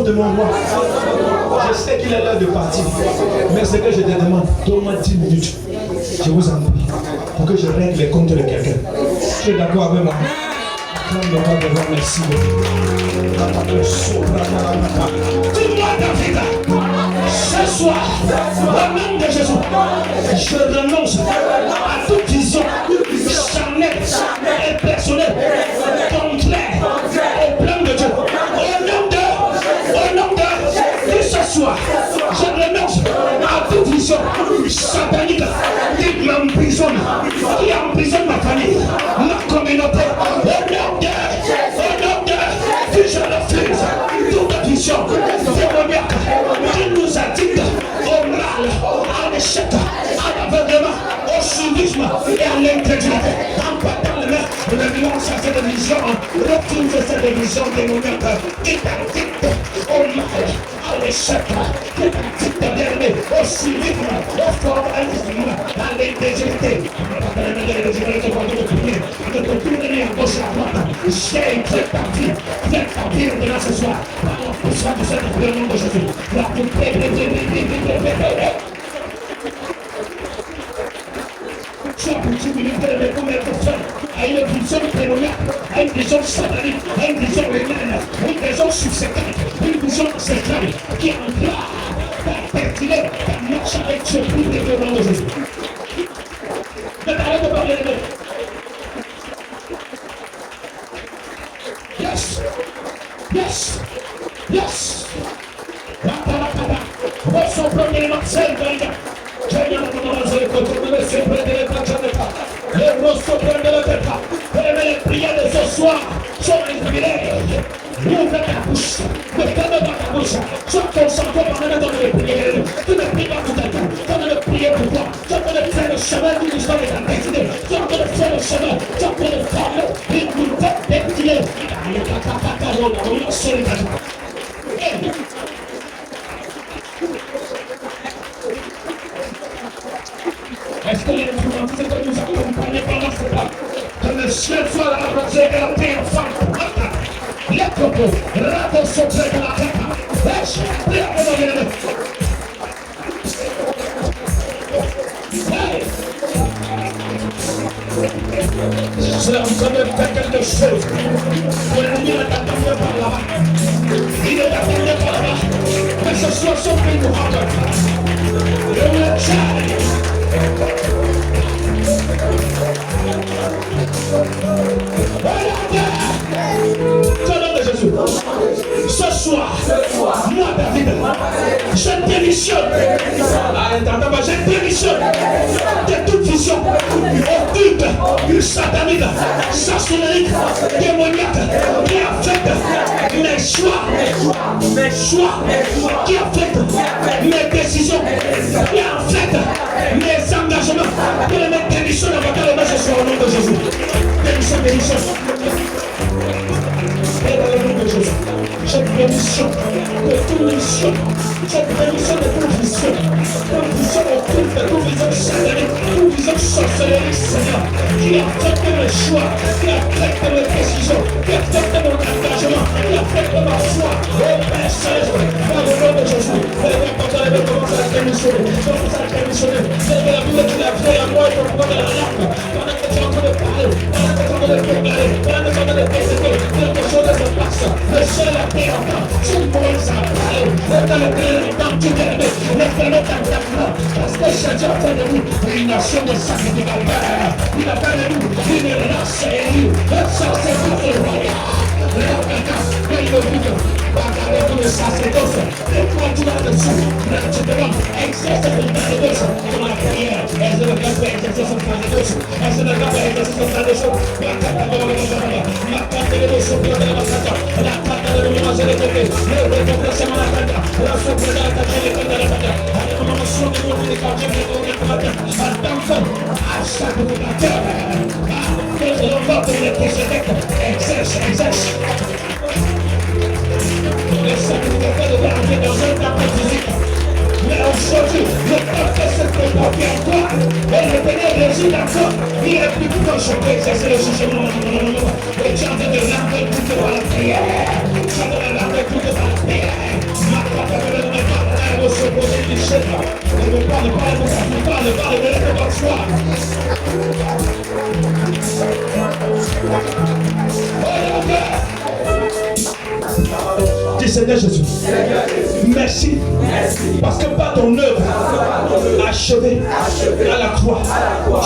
De mon roi. Je sais qu'il est l'heure de partir. Mais ce que je te demande, donne-moi 10 minutes. Je vous en prie. Pour que je règle les comptes de quelqu'un. Tu es d'accord avec moi? Acclame le roi devant, merci beaucoup. Dis-moi David, ce soir, au nom de Jésus, je renonce à toute vision charnelle et personnelle contraire au plan de Dieu. Au nom de ce soir, je renonce à toute vision satanique qui m'emprisonne, qui emprisonne ma famille, ma communauté. Au nom de je refuse toute vision démoniaque qui nous attire au mal, à l'échec, à l'aveuglement, au civisme et à l'incrédulité. En battant les mains, renonce à cette vision, refuse cette vision démoniaque qui t'attire au mal, à l'échec, qui t'attire dernier, au civisme, au formalisme, à l'incrédulité. J'ai fait partie de là ce soir, par la puissance de cette prière au nom de Jésus. La tu as pour militaire de combien de personnes à une vision démoniaque, à une vision satanique, à une vision humaine, une vision subséquente, une vision ancestrale qui est en train de pertiler ta marche avec ce prière au nom de Jésus. Ne t'arrête de parler de nous. Yes! Yes! Yes! Les prières de ce soir sont un privilège. Ouvre ta bouche, ne ferme pas ta bouche. Sois concentré pendant dans les prières. Tu ne pries pas tout à coup. Tu ne prier pour toi. Tu es en train de faire le chemin d'une histoire de ta destinée. Tu es en train de faire le chemin. Tu es en train de faire une boulette d'épilée. Est-ce que les influences que nous accompagnent pendant ce temps? Que le ciel soit la rosée et la paix enfant. Les propos, rato sopre de la tête. Lâche, prie à mon nom. C'est en train de faire quelque chose. Pour l'ennemi est attendu par là-bas. Il est attendu par là-bas. Mais ce soit son pays nous rentre. Et on le tient. Au nom de Jésus, ce soir, moi David, je démissionne. Je démissionne de toute vision occulte, satanique, sorcellerie, démoniaque, qui affecte mes choix, qui affecte mes décisions, qui affecte mes engagements. Je démissionne avant que le match soit au nom de Jésus. Démission. Et dans le nom de Jésus, cette bénédiction de toute mission, cette bénédiction de toute vision occulte, de toute vision satanique, toute vision sorcellerie, Seigneur, qui affecte mes choix, qui affecte mes décisions, qui affecte mon engagement, qui affecte ma foi. Oh Père Céleste, dans le nom de Jésus, quand j'allais commencer à démissionner, c'est la Bible qui l'a fait à moi et pour moi de la langue, pendant que tu es en train de parler, pendant que tu es en train de proclamer, pendant que tu es en train de persécuter, quelque chose se passe. Le ciel a été entend. Si Moïse a parlé, dans le pays dans tout le monde, les planètes en temps, parce que Jésus a fait de nous une nation de sacrificateurs. Il a fait de nous une race élue, un sacerdoce royal. Regardez-vous le sacerdoce, les points du là-dessus, gratuitement, exerce le sacerdoce dans la prière. Est-ce que le gars peut exercer son sacerdoce? Est-ce que le gars peut exercer son sacerdoce? La carte de exerce. Les sacrificateurs devaient entrer dans un temple physique. Mais aujourd'hui, le temple s'est comporté en toi. Et le Seigneur réside en toi. Il est plus puissant que je peux exercer le jugement. Et tu es en train de rentrer tout par la prière. Tu es en train de rentrer tout par la prière. Ma papa ne me parle pas, se poser du chef. Ne me parle pas de ça, ne parle pas de votre foi. Dis Seigneur Jésus, merci, parce que par ton œuvre achevée à la croix,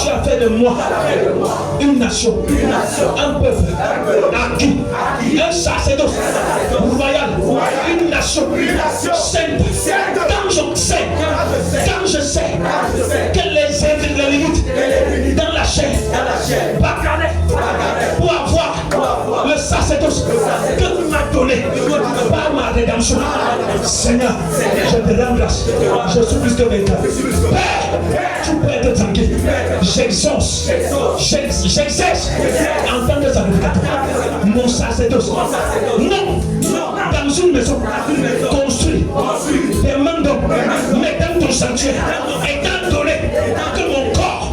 tu as fait de moi une nation, un peuple acquis, un sacerdoce royal, une nation sainte. Quand je sais que les limites dans la chair, pour avoir le sacerdoce que tu m'as donné par ma rédemption. Seigneur, je te rends grâce. Je suis plus que vainqueur. Père, tu peux être tranquille. J'exerce en tant que sacrificateur mon sacerdoce. Non, dans une maison construite des mains d'hommes, mais dans ton sanctuaire, étant donné que mon corps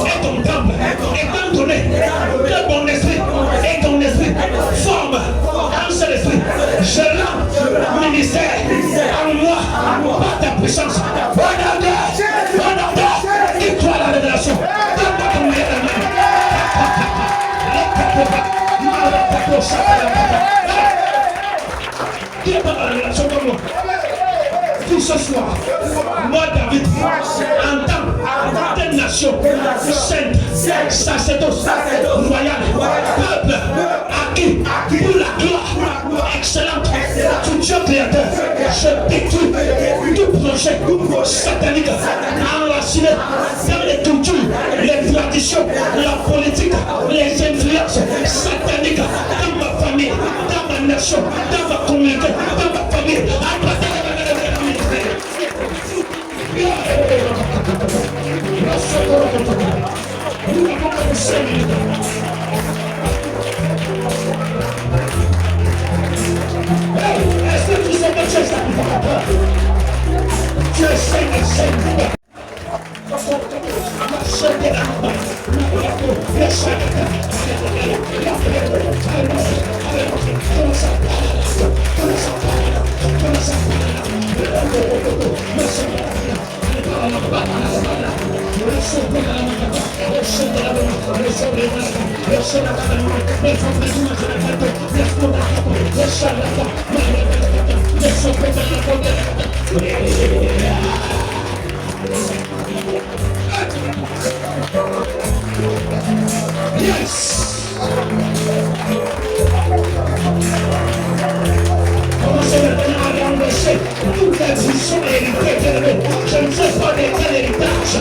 est ton temple, étant donné que mon esprit est ton esprit, forme un seul esprit, je rends ministère en moi par ta puissance. Dis-toi la révélation. Donne-moi ton meilleur ami. Dis-moi la révélation comme moi. Tout ce soir, moi David, en tant que nation sainte, sacerdoce, royal, peuple acquis pour la gloire excellente du Dieu créateur, je détruis tout projet projets sataniques enracinés dans les cultures, les traditions, la politique, les influences sataniques dans ma famille, dans ma nation, dans ma communauté, dans ma famille. Est-ce que tu sais que tu es sacrificateur? Tu es saint. Yes! Commencez maintenant à renverser toute la puissance héritée. Je ne sais pas de quel héritage.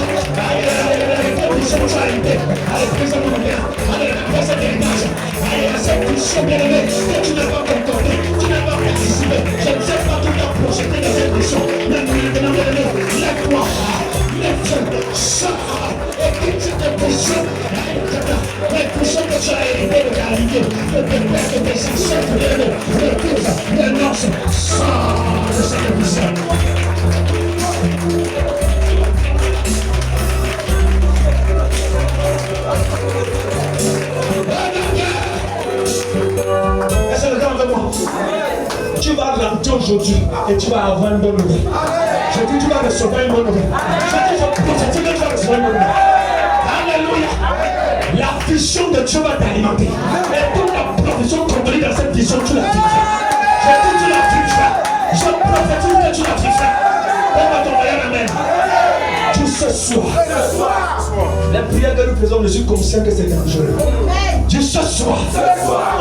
Quelle puissance héritée. Allez, présente-moi bien. Allez, fais cet héritage. Allez, cette puissance bien-aimée que tu n'as pas concordé, tu n'as pas participé. Je ne sais pas tout à projeter dans cette puissance. Mais maintenant, lève-toi. Lève-toi. Sors. Et quitte cette puissance. La puissance que tu as hérité de ta lignée, de tes pères, de tes ancêtres, de tous, de noces, sors de cette puissance. Est-ce que le gars avec moi? Tu vas rentrer aujourd'hui et tu vas avoir une bonne nouvelle. Je dis tu vas recevoir une bonne nouvelle. Je dis je prophétise que tu vas recevoir une bonne nouvelle. Alléluia. La vision de Dieu va t'alimenter. Et toute la profession contenue dans cette vision, tu la vivras. Je dis tu la vivras. Je prophétise que tu la vivras. On va t'envoyer la main. Dis ce soir. La prière que nous faisons, je suis conscient que c'est dangereux. Dis ce soir.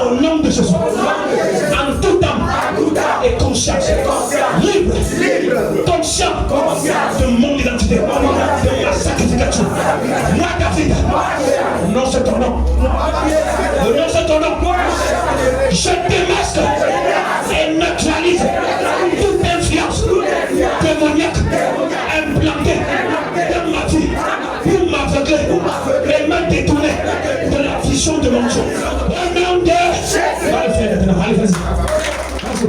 Au nom de Jésus. En tout temps et conscience. Libre. Conscient de mon identité. De ma sacrification. Moi, David. Non, c'est ton nom. Non, c'est ton nom. Je démasque et neutralise toute influence démoniaque implantée dans ma vie pour m'aveugler et me détourner de la vision de mon Dieu. Au nom de... Va le faire maintenant. Allez, vas-y. Vas-y.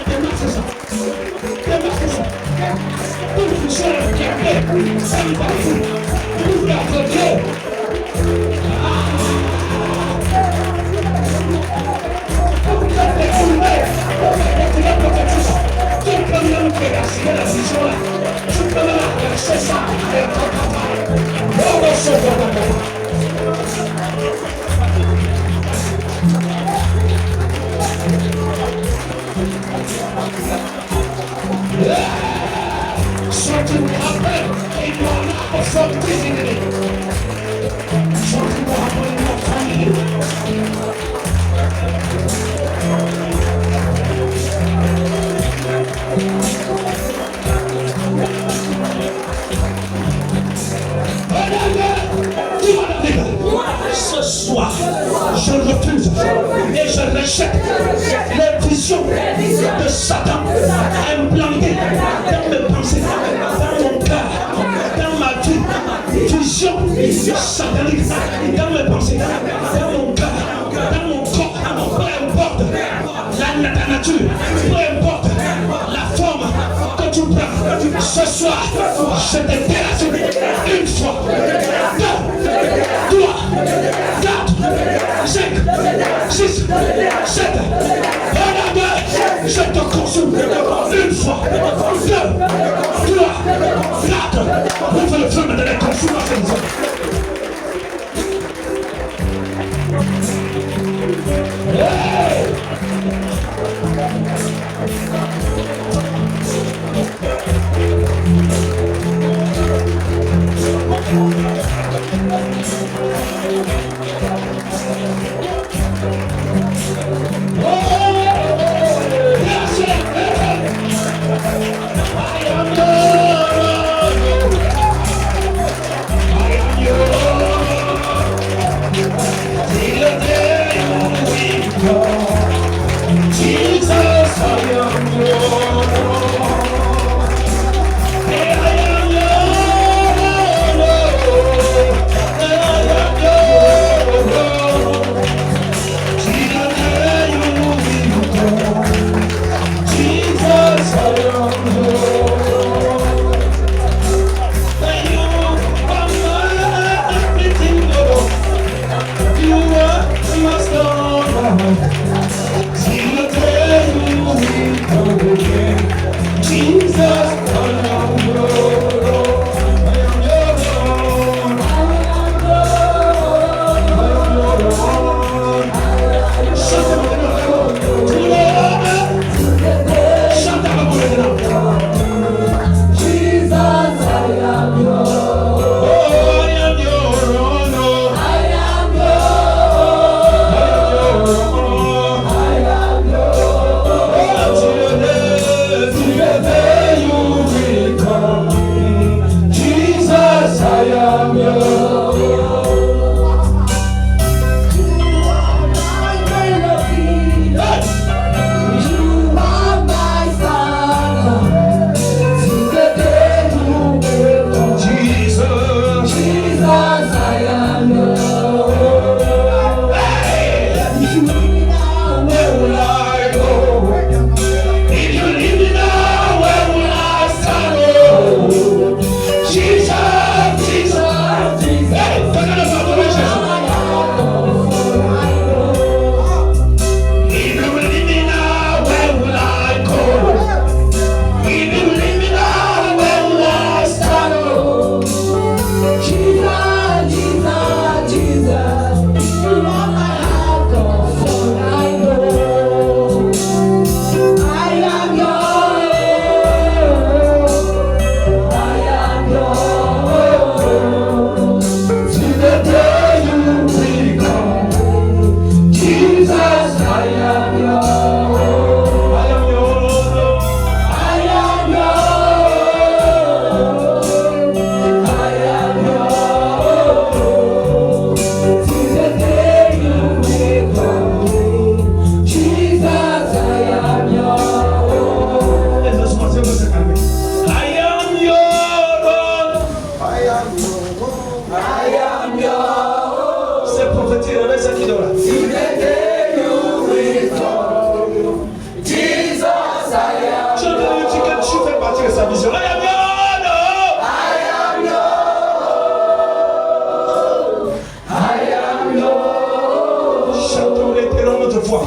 Démasque ça. Démasque ça. Toute vision implantée. Ça y va. Pour l'aveugler. Ce soir, je refuse et je rejette les visions de Satan implantées dans mes pensées, dans mon cœur, dans ma vie. Vision satanique dans mes pensées, dans mon cœur, dans mon corps, peu importe la nature, peu importe la forme que tu prends. Ce soir, je te dérace une fois, deux, trois, 4, 5, 6, 7. Je te consume une fois, 2, 3, 4. Ouvre le feu de la consommation. I am the Chantons l'éternel notre foi.